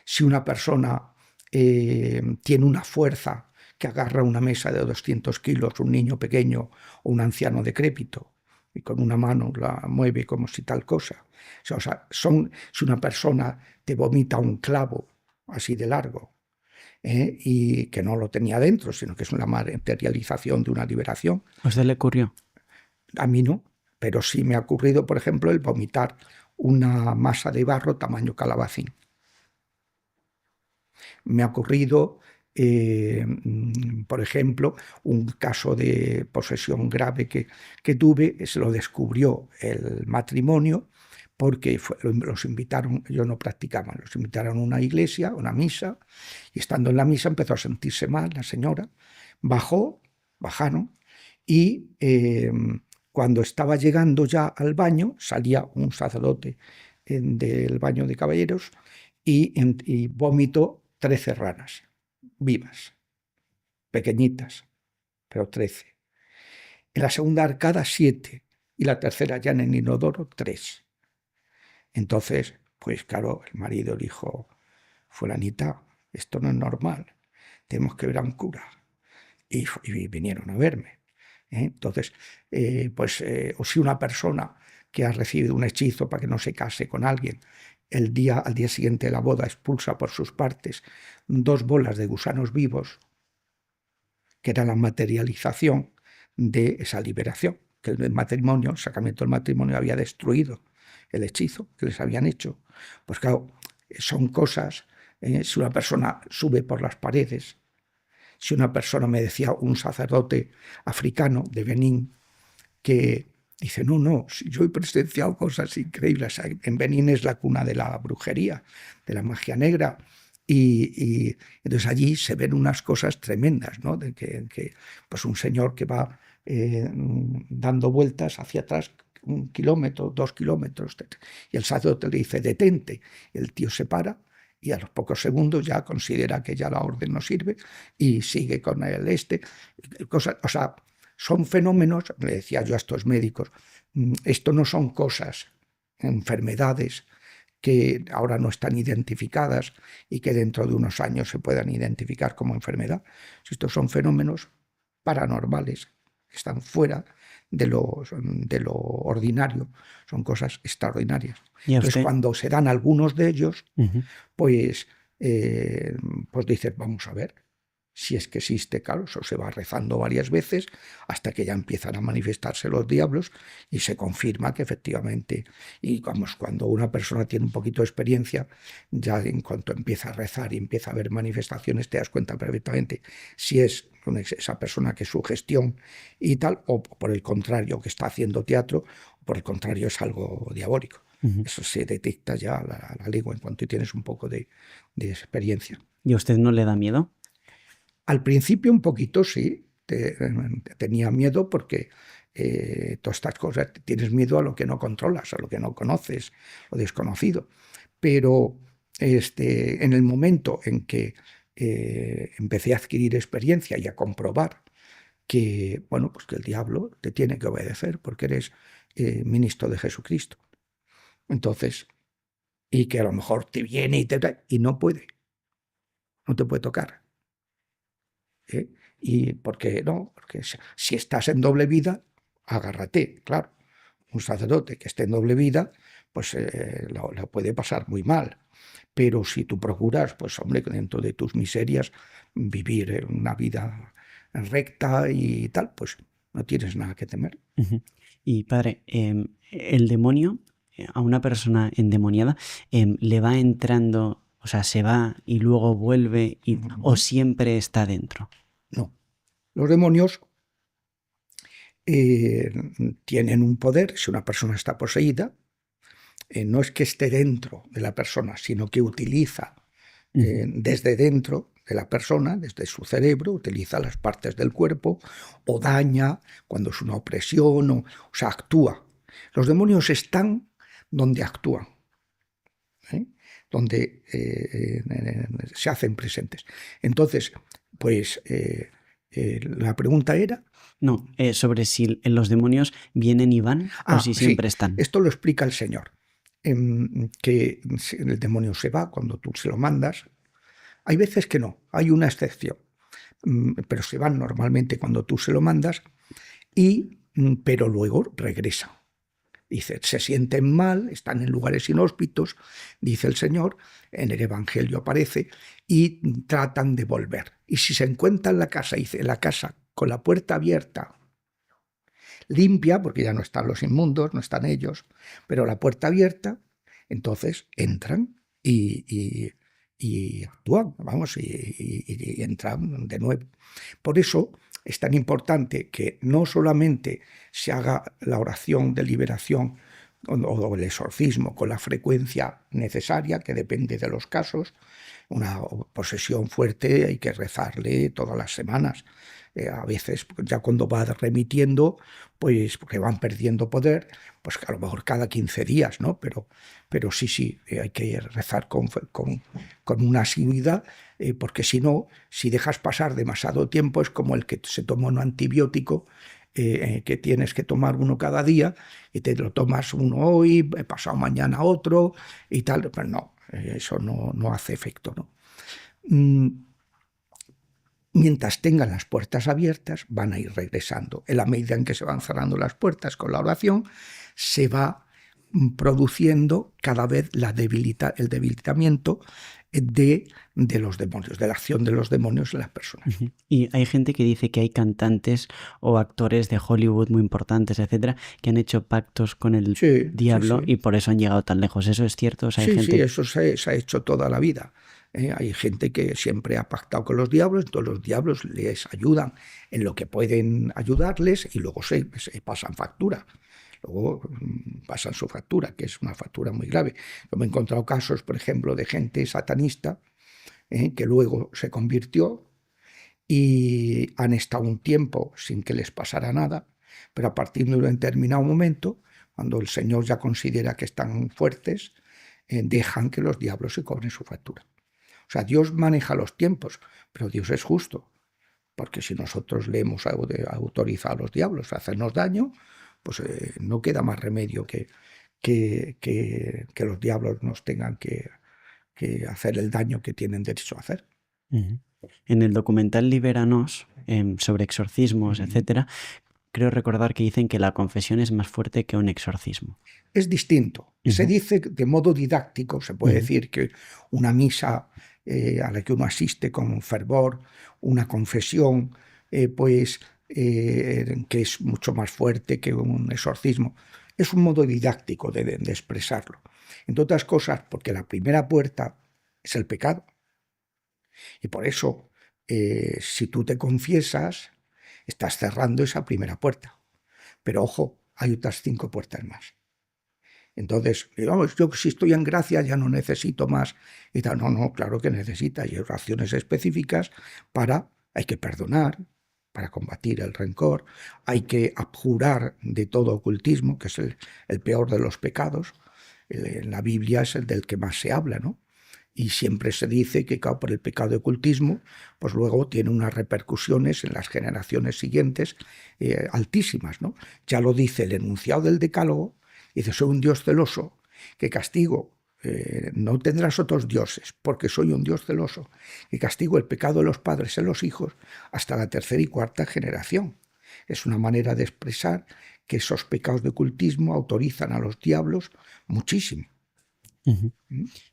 si una persona tiene una fuerza que agarra una mesa de 200 kilos, un niño pequeño o un anciano decrépito, y con una mano la mueve como si tal cosa. O sea, si una persona te vomita un clavo así de largo, y que no lo tenía dentro, sino que es una materialización de una liberación. ¿A usted le ocurrió? A mí no, pero sí me ha ocurrido, por ejemplo, el vomitar una masa de barro tamaño calabacín. Me ha ocurrido, por ejemplo, un caso de posesión grave que tuve, se lo descubrió el matrimonio, porque los invitaron, ellos no practicaban, los invitaron a una iglesia, una misa, y estando en la misa empezó a sentirse mal la señora, bajaron, y cuando estaba llegando ya al baño, salía un sacerdote del baño de caballeros y vomitó 13 ranas vivas, pequeñitas, pero 13. En la segunda arcada 7 y la tercera ya en el inodoro 3. Entonces, pues claro, el marido le dijo, fulanita, esto no es normal, tenemos que ver a un cura. Y vinieron a verme. Entonces, o si una persona que ha recibido un hechizo para que no se case con alguien, al día siguiente de la boda expulsa por sus partes 2 bolas de gusanos vivos, que era la materialización de esa liberación, que el sacramento del matrimonio había destruido el hechizo que les habían hecho. Pues claro, son cosas, si una persona sube por las paredes, si una persona, me decía un sacerdote africano de Benín, que dice, no, yo he presenciado cosas increíbles. En Benín es la cuna de la brujería, de la magia negra, y entonces allí se ven unas cosas tremendas, ¿no? De que pues un señor que va dando vueltas hacia atrás 1 kilómetro, 2 kilómetros, y el sacerdote le dice, detente, el tío se para, y a los pocos segundos ya considera que ya la orden no sirve y sigue con el cosas, o sea, son fenómenos, le decía yo a estos médicos, esto no son cosas, enfermedades que ahora no están identificadas y que dentro de unos años se puedan identificar como enfermedad. Estos son fenómenos paranormales, que están fuera de lo ordinario, son cosas extraordinarias. Entonces, cuando se dan algunos de ellos, pues dices, vamos a ver, Si es que existe, claro, eso se va rezando varias veces hasta que ya empiezan a manifestarse los diablos y se confirma que efectivamente, y vamos, cuando una persona tiene un poquito de experiencia, ya en cuanto empieza a rezar y empieza a ver manifestaciones, te das cuenta perfectamente si es esa persona que es su gestión y tal, o por el contrario, que está haciendo teatro, o por el contrario es algo diabólico. Eso se detecta ya a la legua en cuanto tienes un poco de experiencia. ¿Y a usted no le da miedo? Al principio un poquito sí, tenía miedo porque todas estas cosas, tienes miedo a lo que no controlas, a lo que no conoces, lo desconocido. Pero en el momento en que empecé a adquirir experiencia y a comprobar que, bueno, pues que el diablo te tiene que obedecer porque eres ministro de Jesucristo. Entonces, y que a lo mejor te viene y no te puede tocar. Y porque no, porque si estás en doble vida, agárrate, claro. Un sacerdote que esté en doble vida, pues lo puede pasar muy mal. Pero si tú procuras, pues hombre, dentro de tus miserias, vivir una vida recta y tal, pues no tienes nada que temer. Y padre, el demonio a una persona endemoniada le va entrando, o sea, se va y luego vuelve o siempre está dentro. No. Los demonios tienen un poder. Si una persona está poseída, no es que esté dentro de la persona, sino que utiliza desde dentro de la persona, desde su cerebro, utiliza las partes del cuerpo o daña cuando es una opresión, o sea, actúa. Los demonios están donde actúan, donde se hacen presentes. Entonces, pues la pregunta era... No, sobre si los demonios vienen y van o si siempre están. Esto lo explica el Señor. Que el demonio se va cuando tú se lo mandas. Hay veces que no, hay una excepción, pero se van normalmente cuando tú se lo mandas, pero luego regresa. Dice, se sienten mal, están en lugares inhóspitos, dice el Señor, en el Evangelio aparece, y tratan de volver. Y si se encuentran en la casa, dice, en la casa con la puerta abierta, limpia, porque ya no están los inmundos, no están ellos, pero la puerta abierta, entonces entran y actúan, vamos, y entran de nuevo. Por eso es tan importante que no solamente se haga la oración de liberación o el exorcismo con la frecuencia necesaria, que depende de los casos. Una posesión fuerte hay que rezarle todas las semanas. A veces, ya cuando va remitiendo, pues porque van perdiendo poder, pues a lo mejor cada 15 días, ¿no? Pero sí, hay que rezar con una asiduidad, porque si no, si dejas pasar demasiado tiempo, es como el que se toma un antibiótico, que tienes que tomar uno cada día, y te lo tomas uno hoy, pasado mañana otro, y tal. Pero no, eso no hace efecto, ¿no? Mientras tengan las puertas abiertas, van a ir regresando. En la medida en que se van cerrando las puertas con la oración, se va produciendo cada vez el debilitamiento de los demonios, de la acción de los demonios en las personas. Y hay gente que dice que hay cantantes o actores de Hollywood muy importantes, etcétera, que han hecho pactos con el diablo y por eso han llegado tan lejos. ¿Eso es cierto? O sea, hay gente... Sí, eso se ha hecho toda la vida. Hay gente que siempre ha pactado con los diablos, entonces los diablos les ayudan en lo que pueden ayudarles y luego se pasan factura. Luego pasan su factura, que es una factura muy grave. Yo me he encontrado casos, por ejemplo, de gente satanista que luego se convirtió y han estado un tiempo sin que les pasara nada, pero a partir de un determinado momento, cuando el Señor ya considera que están fuertes, dejan que los diablos se cobren su factura. O sea, Dios maneja los tiempos, pero Dios es justo, porque si nosotros le hemos autorizado a los diablos a hacernos daño, pues no queda más remedio que los diablos nos tengan que hacer el daño que tienen derecho a hacer. En el documental Libéranos, sobre exorcismos, etcétera, creo recordar que dicen que la confesión es más fuerte que un exorcismo. Es distinto. Se Ujú. dice de modo didáctico, se puede Ujú. decir que una misa a la que uno asiste con fervor, una confesión, que es mucho más fuerte que un exorcismo, es un modo didáctico de expresarlo. Entre otras cosas, porque la primera puerta es el pecado. Y por eso, si tú te confiesas, estás cerrando esa primera puerta. Pero ojo, hay otras 5 puertas más. Entonces, digamos, yo si estoy en gracia ya no necesito más. Y tal. No, claro que necesita. Y hay oraciones específicas hay que perdonar, para combatir el rencor, hay que abjurar de todo ocultismo, que es el peor de los pecados. En la Biblia es el del que más se habla, ¿no? Y siempre se dice que, claro, por el pecado de ocultismo, pues luego tiene unas repercusiones en las generaciones siguientes altísimas, ¿no? Ya lo dice el enunciado del Decálogo, dice, soy un Dios celoso, que castigo, no tendrás otros dioses, porque soy un Dios celoso, que castigo el pecado de los padres en los hijos hasta la 3ª y 4ª generación. Es una manera de expresar que esos pecados de ocultismo autorizan a los diablos muchísimo. Ujú.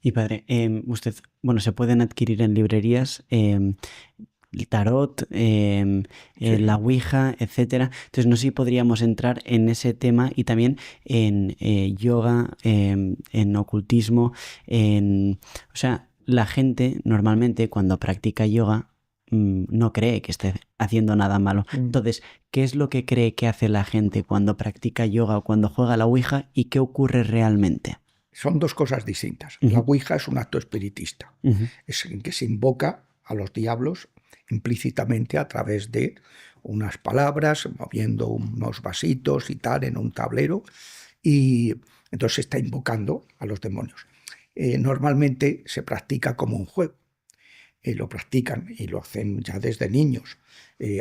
Y padre, usted, bueno, se pueden adquirir en librerías el tarot, Sí. la Ouija, etcétera. Entonces, no sé si podríamos entrar en ese tema y también en yoga, en ocultismo, o sea, la gente normalmente cuando practica yoga no cree que esté haciendo nada malo. Entonces, ¿qué es lo que cree que hace la gente cuando practica yoga o cuando juega a la Ouija y qué ocurre realmente? Son 2 cosas distintas. La Ouija es un acto espiritista, es en que se invoca a los diablos implícitamente a través de unas palabras, moviendo unos vasitos y tal en un tablero, y entonces se está invocando a los demonios. Normalmente se practica como un juego. Lo practican y lo hacen ya desde niños.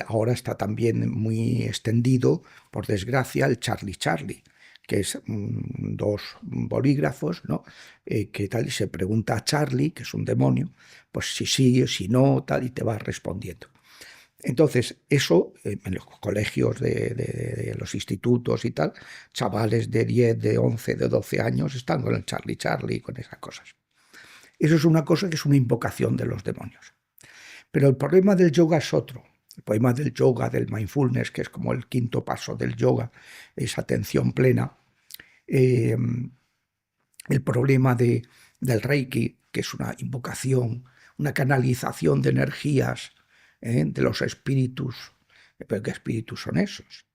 Ahora está también muy extendido, por desgracia, el Charlie Charlie, que es 2 bolígrafos, ¿no? Que tal, y se pregunta a Charlie, que es un demonio, pues si sí o si no, tal, y te va respondiendo. Entonces, eso en los colegios de los institutos y tal, chavales de 10, de 11, de 12 años están con el Charlie Charlie, con esas cosas. Eso es una cosa que es una invocación de los demonios. Pero el problema del yoga es otro. El problema del yoga, del mindfulness, que es como el 5.º paso del yoga, es atención plena. El problema del Reiki, que es una invocación, una canalización de energías de los espíritus. ¿Pero qué espíritus son esos?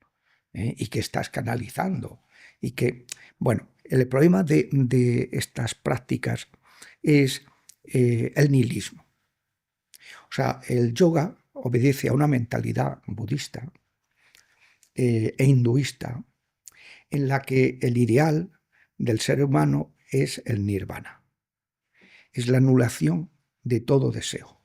Y que estás canalizando. Y que, bueno, el problema de estas prácticas es el nihilismo. O sea, el yoga obedece a una mentalidad budista e hinduista en la que el ideal del ser humano es el nirvana, es la anulación de todo deseo.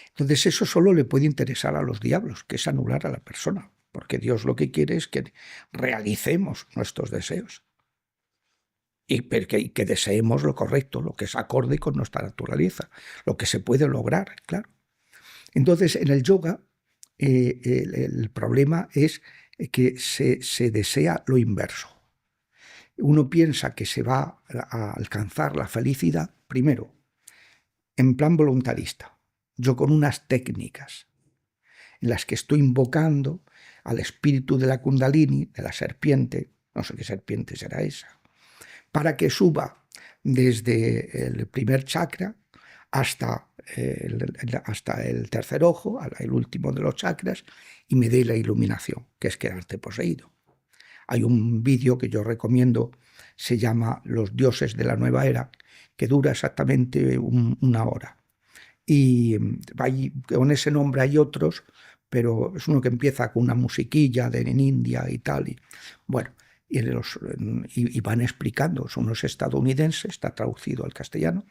Entonces eso solo le puede interesar a los diablos, que es anular a la persona, porque Dios lo que quiere es que realicemos nuestros deseos y que deseemos lo correcto, lo que es acorde con nuestra naturaleza, lo que se puede lograr, claro. Entonces, en el yoga, el problema es que se desea lo inverso. Uno piensa que se va a alcanzar la felicidad, primero, en plan voluntarista, yo con unas técnicas en las que estoy invocando al espíritu de la Kundalini, de la serpiente, no sé qué serpiente será esa, para que suba desde el primer chakra hasta el tercer ojo, el último de los chakras, y me dé la iluminación, que es quedarte poseído. Hay un vídeo que yo recomiendo, se llama Los dioses de la nueva era, que dura exactamente 1 hora. Y con ese nombre hay otros, pero es uno que empieza con una musiquilla en India y tal. Y, bueno, y van explicando, son unos estadounidenses, está traducido al castellano,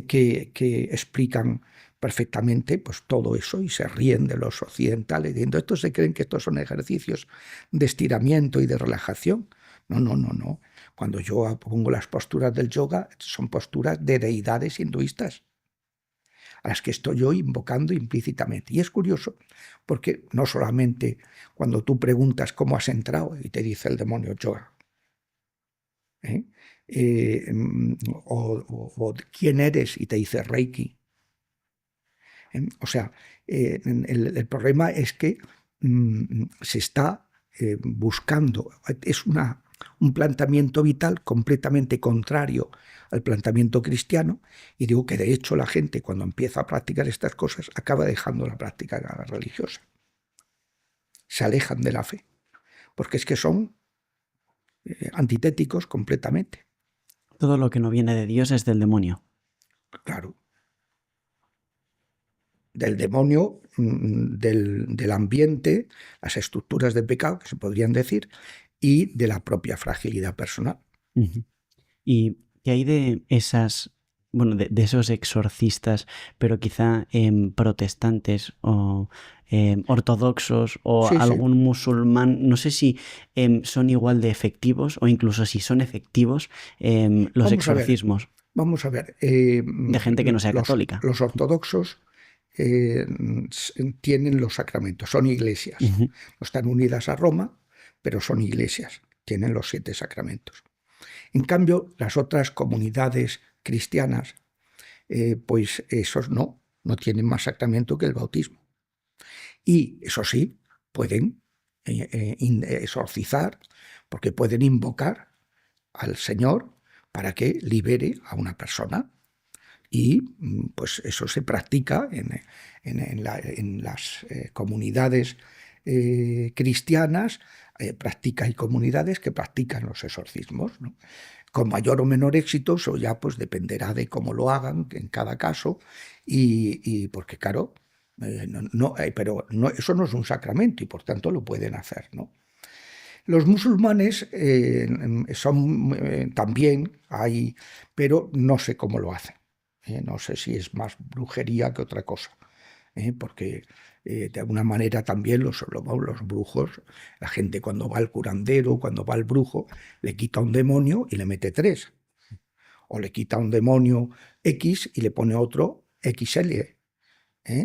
que explican perfectamente pues, todo eso y se ríen de los occidentales, diciendo, estos se creen que estos son ejercicios de estiramiento y de relajación. No. Cuando yo pongo las posturas del yoga, son posturas de deidades hinduistas. a las que estoy yo invocando implícitamente. Y es curioso, porque no solamente cuando tú preguntas cómo has entrado y te dice el demonio Joa, ¿eh? O quién eres y te dice Reiki. O sea, el problema es que se está buscando, es un planteamiento vital completamente contrario al planteamiento cristiano, y digo que de hecho la gente cuando empieza a practicar estas cosas acaba dejando la práctica religiosa. Se alejan de la fe, porque es que son antitéticos completamente. Todo lo que no viene de Dios es del demonio. Claro. Del demonio, del ambiente, las estructuras de pecado, que se podrían decir, y de la propia fragilidad personal. Uh-huh. ¿Y qué hay de esas, bueno, de esos exorcistas, pero quizá protestantes o ortodoxos o Sí, algún musulmán? No sé si son igual de efectivos o incluso si son efectivos los exorcismos. Vamos a ver. De gente que no sea católica. Los ortodoxos tienen los sacramentos, son iglesias. Uh-huh. No están unidas a Roma, pero son iglesias, tienen los 7 sacramentos. En cambio, las otras comunidades cristianas, pues esos no tienen más sacramento que el bautismo. Y eso sí, pueden exorcizar, porque pueden invocar al Señor para que libere a una persona. Y pues eso se practica en las comunidades cristianas. Hay comunidades que practican los exorcismos, ¿no? Con mayor o menor éxito, eso ya pues dependerá de cómo lo hagan en cada caso, y porque claro, pero eso no es un sacramento y por tanto lo pueden hacer, ¿no? Los musulmanes también hay, pero no sé cómo lo hacen. No sé si es más brujería que otra cosa, porque de alguna manera también los brujos, la gente cuando va al curandero, cuando va al brujo, le quita un demonio y le mete 3. O le quita un demonio X y le pone otro XL,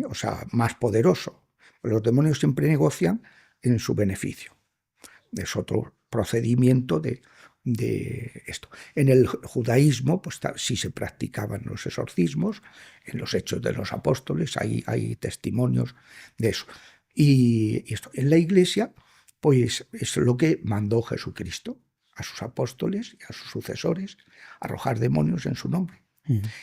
o sea, más poderoso. Los demonios siempre negocian en su beneficio. Es otro procedimiento de esto. En el judaísmo, pues sí se practicaban los exorcismos, en los Hechos de los Apóstoles hay testimonios de eso. Y esto, en la Iglesia, pues es lo que mandó Jesucristo a sus apóstoles y a sus sucesores, arrojar demonios en su nombre.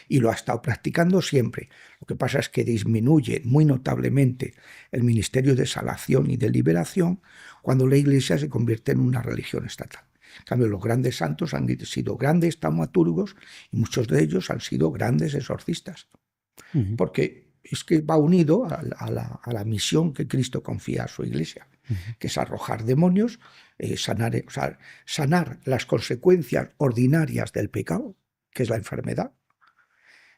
Y lo ha estado practicando siempre. Lo que pasa es que disminuye muy notablemente el ministerio de salvación y de liberación cuando la Iglesia se convierte en una religión estatal. En cambio, los grandes santos han sido grandes taumaturgos y muchos de ellos han sido grandes exorcistas. Uh-huh. Porque es que va unido a la misión que Cristo confía a su Iglesia, uh-huh, que es arrojar demonios, sanar las consecuencias ordinarias del pecado, que es la enfermedad.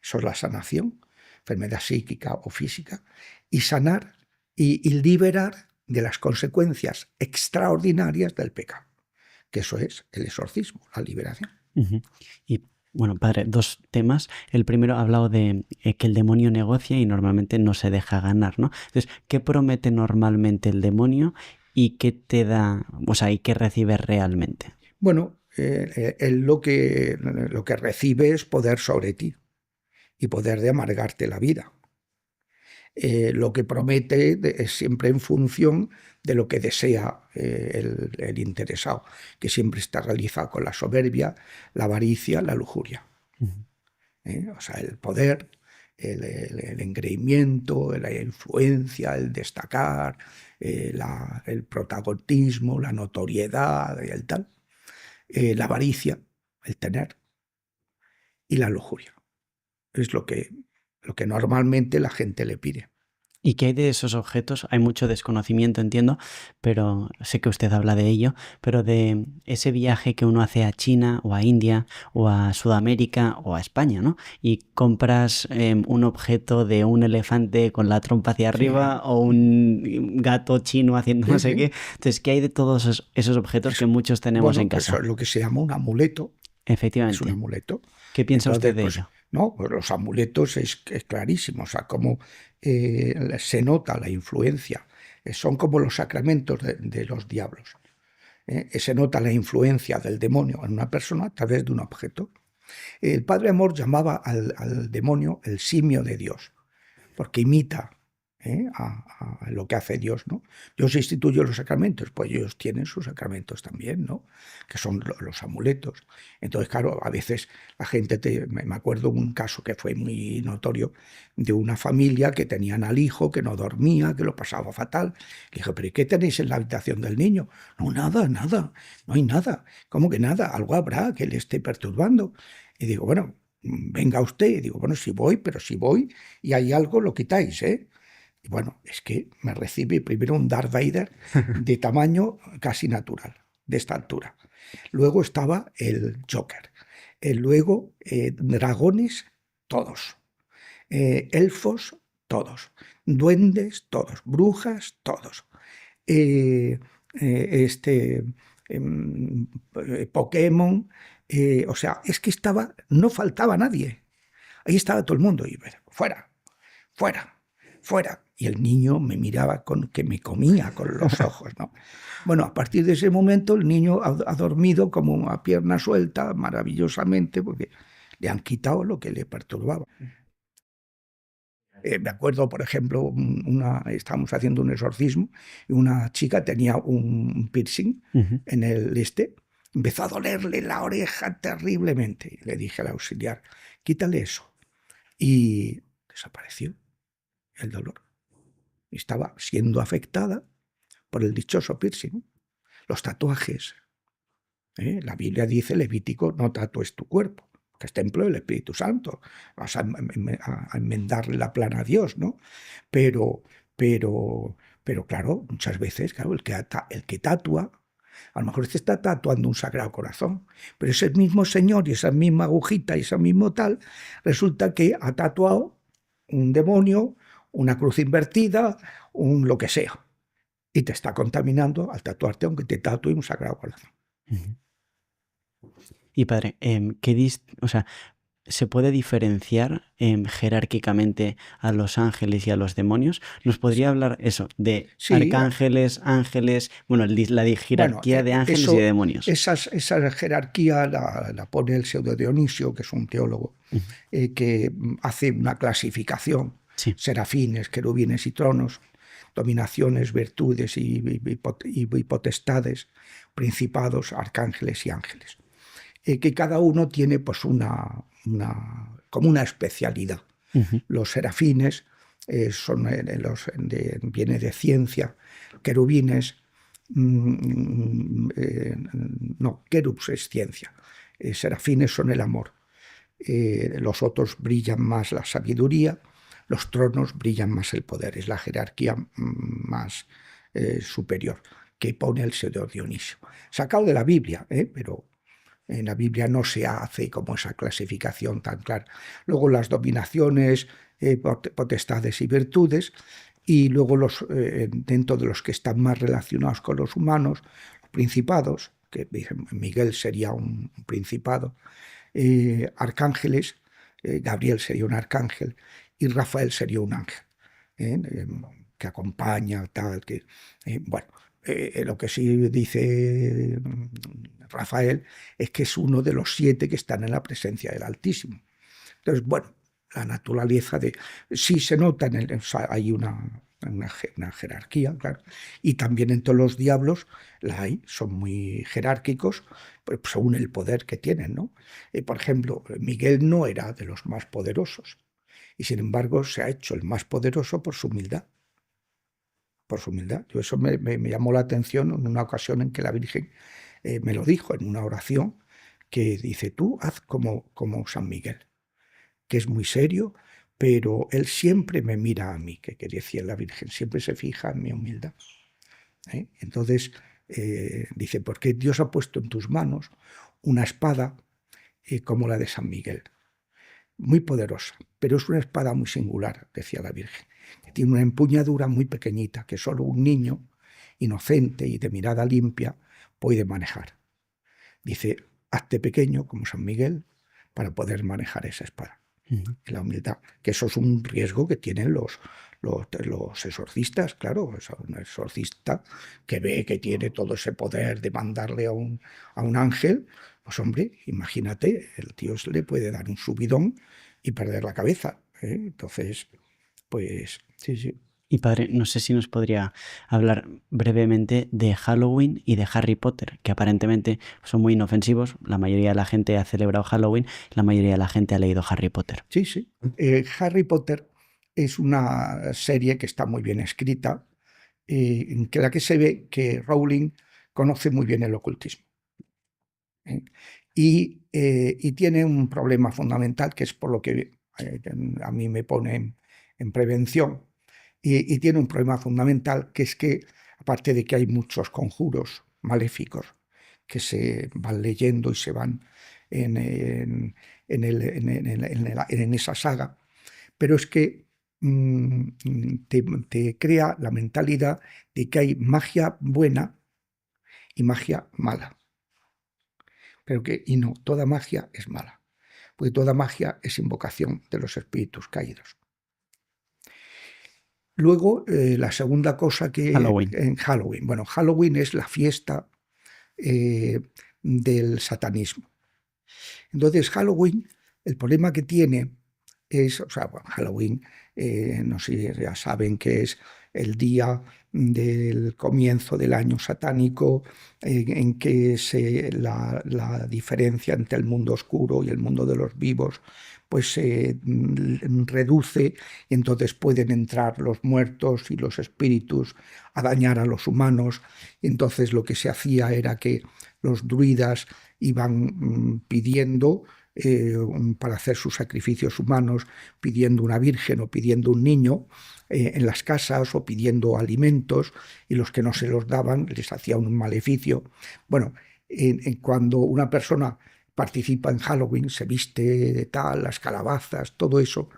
Eso es la sanación, enfermedad psíquica o física, y sanar y liberar de las consecuencias extraordinarias del pecado, que eso es el exorcismo, la liberación. Uh-huh. Y bueno, padre, 2 temas. El primero ha hablado de que el demonio negocia y normalmente no se deja ganar, ¿no? Entonces, ¿qué promete normalmente el demonio y qué te da, o sea, y qué recibes realmente? Bueno, él lo que recibe es poder sobre ti y poder de amargarte la vida. Lo que promete es siempre en función de lo que desea el interesado, que siempre está realizado con la soberbia, la avaricia, la lujuria. Uh-huh. O sea, el poder, el engreimiento, la influencia, el destacar, el protagonismo, la notoriedad y el tal, la avaricia, el tener, y la lujuria. Es lo que normalmente la gente le pide. ¿Y qué hay de esos objetos? Hay mucho desconocimiento, entiendo, pero sé que usted habla de ello, pero de ese viaje que uno hace a China o a India o a Sudamérica o a España, ¿no? Y compras un objeto de un elefante con la trompa hacia arriba, sí, o un gato chino haciendo no sé qué. Entonces, ¿qué hay de todos esos objetos que muchos tenemos en casa? Eso es lo que se llama un amuleto. Efectivamente. Es un amuleto. ¿Qué piensa usted de ello? ¿no? Pues los amuletos es clarísimo, o sea, cómo se nota la influencia. Son como los sacramentos de los diablos. Se nota la influencia del demonio en una persona a través de un objeto. El padre Amor llamaba al demonio el simio de Dios, porque imita a lo que hace Dios, ¿no? Dios instituye los sacramentos, pues ellos tienen sus sacramentos también, ¿no? Que son los amuletos. Entonces, claro, a veces la gente, me acuerdo un caso que fue muy notorio, de una familia que tenían al hijo que no dormía, que lo pasaba fatal. Le dije, ¿pero qué tenéis en la habitación del niño? No, nada, nada, no hay nada. ¿Cómo que nada? Algo habrá que le esté perturbando. Y digo, bueno, venga usted. Y digo, bueno, si voy, pero si voy y hay algo, lo quitáis, ¿eh? Y bueno, es que me recibe primero un Darth Vader de tamaño casi natural, de esta altura. Luego estaba el Joker. Luego dragones, todos. Elfos, todos. Duendes, todos. Brujas, todos. Eh, Pokémon. O sea, es que no faltaba nadie. Ahí estaba todo el mundo. Y fuera, fuera, fuera. Y el niño me miraba que me comía con los ojos, ¿no? Bueno, a partir de ese momento el niño ha dormido como a pierna suelta, maravillosamente, porque le han quitado lo que le perturbaba. Me acuerdo, por ejemplo, estábamos haciendo un exorcismo y una chica tenía un piercing en el empezó a dolerle la oreja terriblemente. Y le dije al auxiliar, quítale eso. Y desapareció el dolor. Estaba siendo afectada por el dichoso piercing. Los tatuajes. La Biblia dice, Levítico, no tatúes tu cuerpo, que es templo del Espíritu Santo. Vas a enmendarle la plana a Dios, ¿no? Pero claro, muchas veces, claro, el que tatúa, a lo mejor se está tatuando un Sagrado Corazón, pero ese mismo señor y esa misma agujita y ese mismo tal, resulta que ha tatuado un demonio, una cruz invertida, lo que sea. Y te está contaminando al tatuarte, aunque te tatúe un Sagrado Corazón. Y padre, o sea, ¿se puede diferenciar jerárquicamente a los ángeles y a los demonios? ¿Nos podría hablar eso de arcángeles, ángeles, bueno, la jerarquía de ángeles y de demonios? Esa jerarquía la pone el pseudo Dionisio, que es un teólogo, que hace una clasificación, serafines, querubines y tronos, dominaciones, virtudes y potestades, principados, arcángeles y ángeles. Que cada uno tiene pues como una especialidad. Los serafines viene de ciencia, querubines, querubs es ciencia, serafines son el amor, los otros brillan más la sabiduría, los tronos brillan más el poder, es la jerarquía más superior que pone el pseudo Dionisio. Sacado de la Biblia, pero en la Biblia no se hace como esa clasificación tan clara. Luego las dominaciones, potestades y virtudes, y luego dentro de los que están más relacionados con los humanos, los principados, que Miguel sería un principado, arcángeles, Gabriel sería un arcángel y Rafael sería un ángel, que acompaña, tal, bueno. Lo que sí dice Rafael es que es uno de los 7 que están en la presencia del Altísimo. Entonces, bueno, la naturaleza sí se nota, hay una jerarquía, claro, y también entre los diablos son muy jerárquicos según el poder que tienen, ¿no? Por ejemplo, Miguel no era de los más poderosos y sin embargo se ha hecho el más poderoso por su humildad. Por su humildad. Eso me llamó la atención en una ocasión en que la Virgen me lo dijo en una oración, que dice, tú haz como San Miguel, que es muy serio, pero él siempre me mira a mí, que decía la Virgen, siempre se fija en mi humildad. Entonces, dice, porque Dios ha puesto en tus manos una espada como la de San Miguel, muy poderosa, pero es una espada muy singular, decía la Virgen, que tiene una empuñadura muy pequeñita, que solo un niño inocente y de mirada limpia puede manejar. Dice, hazte pequeño como San Miguel para poder manejar esa espada. La humildad, que eso es un riesgo que tienen los exorcistas, claro. O sea, un exorcista que ve que tiene todo ese poder de mandarle a un ángel, pues hombre, imagínate, el tío se le puede dar un subidón y perder la cabeza, ¿eh? Entonces, pues sí, sí. Y padre, no sé si nos podría hablar brevemente de Halloween y de Harry Potter, que aparentemente son muy inofensivos. La mayoría de la gente ha celebrado Halloween, la mayoría de la gente ha leído Harry Potter. Sí, sí. Harry Potter es una serie que está muy bien escrita, en la que se ve que Rowling conoce muy bien el ocultismo. Y tiene un problema fundamental, que es por lo que a mí me pone en prevención, y tiene un problema fundamental, que es que, aparte de que hay muchos conjuros maléficos que se van leyendo y se van en esa saga, pero es que te crea la mentalidad de que hay magia buena y magia mala. Y no, toda magia es mala, porque toda magia es invocación de los espíritus caídos. Luego, la segunda cosa que Halloween. en Halloween, bueno, Halloween es la fiesta del satanismo. Entonces, Halloween, el problema que tiene es, o sea, bueno, Halloween, no sé, ya saben que es el día del comienzo del año satánico, en que la diferencia entre el mundo oscuro y el mundo de los vivos pues se reduce, y entonces pueden entrar los muertos y los espíritus a dañar a los humanos. Y entonces lo que se hacía era que los druidas iban pidiendo para hacer sus sacrificios humanos, pidiendo una virgen o pidiendo un niño en las casas, o pidiendo alimentos, y los que no se los daban les hacía un maleficio. Bueno, cuando una persona participa en Halloween, se viste de tal, las calabazas, todo eso,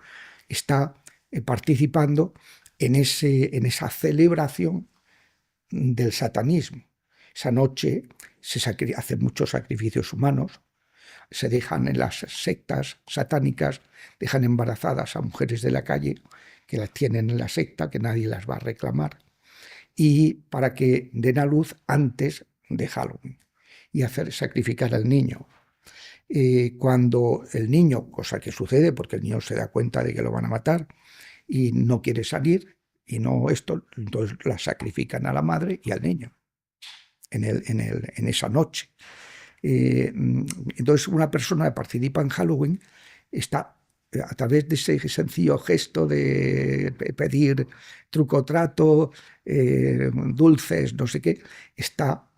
está participando en esa celebración del satanismo. Esa noche se hacen muchos sacrificios humanos, se dejan en las sectas satánicas, dejan embarazadas a mujeres de la calle que las tienen en la secta, que nadie las va a reclamar, y para que den a luz antes de Halloween y sacrificar al niño. Cuando el niño, cosa que sucede porque el niño se da cuenta de que lo van a matar y no quiere salir, y no esto, entonces la sacrifican a la madre y al niño en esa noche. Entonces una persona que participa en Halloween está, a través de ese sencillo gesto de pedir truco-trato, dulces, no sé qué, está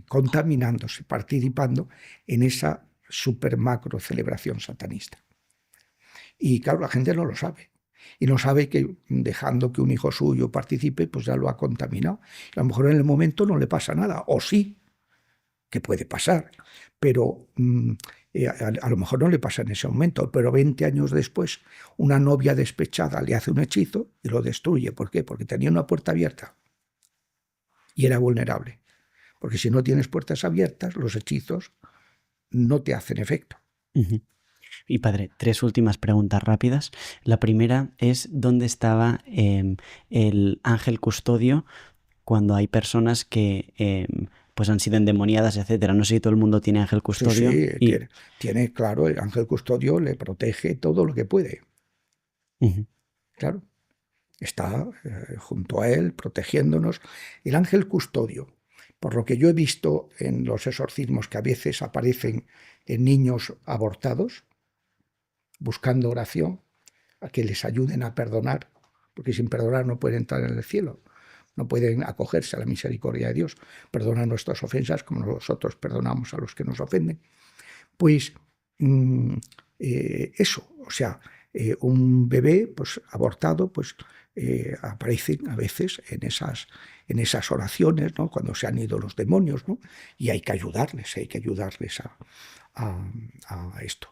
contaminándose, participando en esa super macro celebración satanista. Y claro, la gente no lo sabe. Y no sabe que dejando que un hijo suyo participe, pues ya lo ha contaminado. A lo mejor en el momento no le pasa nada, o sí, que puede pasar, pero a lo mejor no le pasa en ese momento, pero 20 años después una novia despechada le hace un hechizo y lo destruye. ¿Por qué? Porque tenía una puerta abierta y era vulnerable. Porque si no tienes puertas abiertas, los hechizos no te hacen efecto. Y padre, 3 últimas preguntas rápidas. La primera es, ¿dónde estaba el ángel custodio cuando hay personas que pues han sido endemoniadas, etcétera? No sé si todo el mundo tiene ángel custodio. Sí, tiene, claro, el ángel custodio le protege todo lo que puede. Claro, está junto a él, protegiéndonos. El ángel custodio, por lo que yo he visto en los exorcismos que a veces aparecen en niños abortados, buscando oración, a que les ayuden a perdonar, porque sin perdonar no pueden entrar en el cielo, no pueden acogerse a la misericordia de Dios, perdona nuestras ofensas como nosotros perdonamos a los que nos ofenden. Pues eso, o sea, un bebé pues abortado, pues aparecen a veces en esas oraciones, ¿no? Cuando se han ido los demonios, ¿no? Y hay que ayudarles a esto.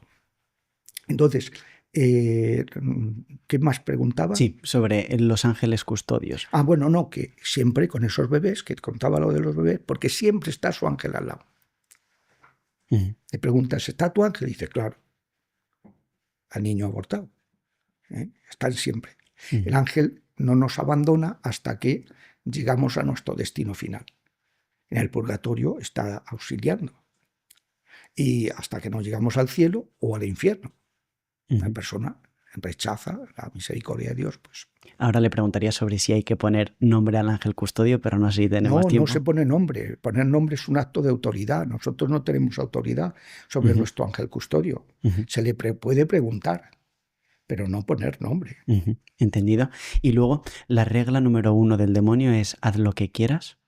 Entonces, ¿qué más preguntaba? Sí, sobre los ángeles custodios. Bueno, no, que siempre con esos bebés, que contaba lo de los bebés, porque siempre está su ángel al lado. Le preguntas, ¿está tu ángel? Y dice, claro. al niño abortado. Están siempre. El ángel no nos abandona hasta que llegamos a nuestro destino final. En el purgatorio está auxiliando. Y hasta que no llegamos al cielo o al infierno. La persona rechaza la misericordia de Dios, pues. Ahora le preguntaría sobre si hay que poner nombre al ángel custodio, pero no sé si tenemos tiempo. No se pone nombre. Poner nombre es un acto de autoridad. Nosotros no tenemos autoridad sobre nuestro ángel custodio. Se le puede preguntar, pero no poner nombre. Entendido. Y luego, la regla número 1 del demonio es haz lo que quieras.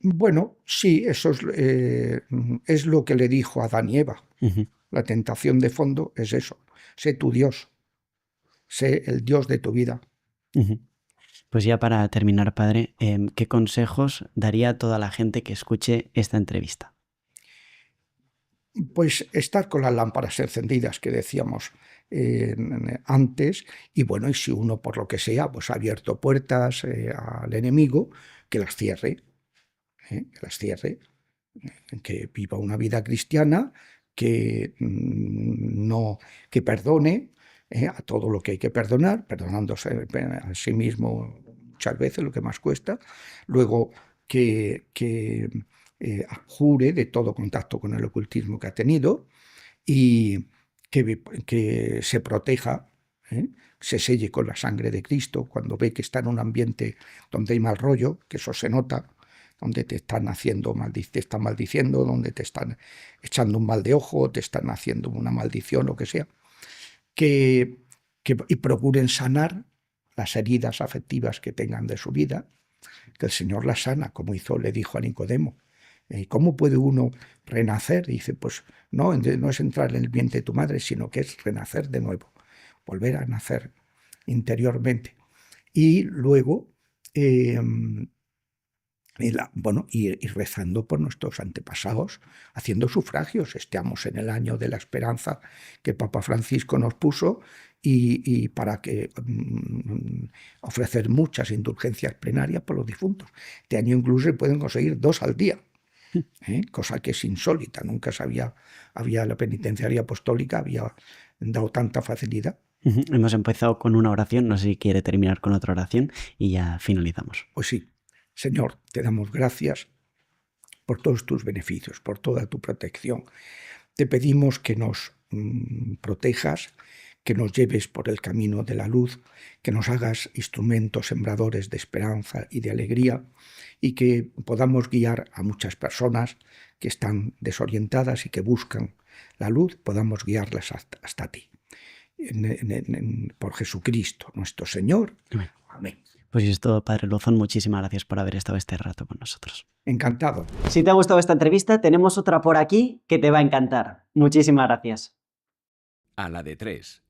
Bueno, sí, eso es lo que le dijo a Adán y Eva. La tentación de fondo es eso. Sé tu Dios. Sé el Dios de tu vida. Pues ya para terminar, padre, ¿qué consejos daría a toda la gente que escuche esta entrevista? Pues estar con las lámparas encendidas que decíamos antes, y bueno, y si uno por lo que sea pues ha abierto puertas al enemigo, que las cierre, que viva una vida cristiana, que que perdone a todo lo que hay que perdonar, perdonándose a sí mismo muchas veces, lo que más cuesta, luego que jure de todo contacto con el ocultismo que ha tenido y que se proteja, se selle con la sangre de Cristo cuando ve que está en un ambiente donde hay mal rollo, que eso se nota, donde te están haciendo te están maldiciendo, donde te están echando un mal de ojo, te están haciendo una maldición, lo que sea, y procuren sanar las heridas afectivas que tengan de su vida, que el Señor las sana, como le dijo a Nicodemo. ¿Cómo puede uno renacer? Dice, pues no es entrar en el vientre de tu madre, sino que es renacer de nuevo, volver a nacer interiormente. Y luego, y rezando por nuestros antepasados, haciendo sufragios. Estamos en el año de la esperanza que el Papa Francisco nos puso y para que ofrecer muchas indulgencias plenarias por los difuntos. Este año incluso se pueden conseguir 2 al día, cosa que es insólita. Nunca había la penitenciaria apostólica había dado tanta facilidad. Hemos empezado con una oración, no sé si quiere terminar con otra oración y ya finalizamos. Pues sí. Señor, te damos gracias por todos tus beneficios, por toda tu protección. Te pedimos que nos protejas, que nos lleves por el camino de la luz, que nos hagas instrumentos sembradores de esperanza y de alegría y que podamos guiar a muchas personas que están desorientadas y que buscan la luz, podamos guiarlas hasta ti. Por Jesucristo, nuestro Señor. Amén. Amén. Pues es todo, padre Luzón. Muchísimas gracias por haber estado este rato con nosotros. Encantado. Si te ha gustado esta entrevista, tenemos otra por aquí que te va a encantar. Muchísimas gracias. A la de 3.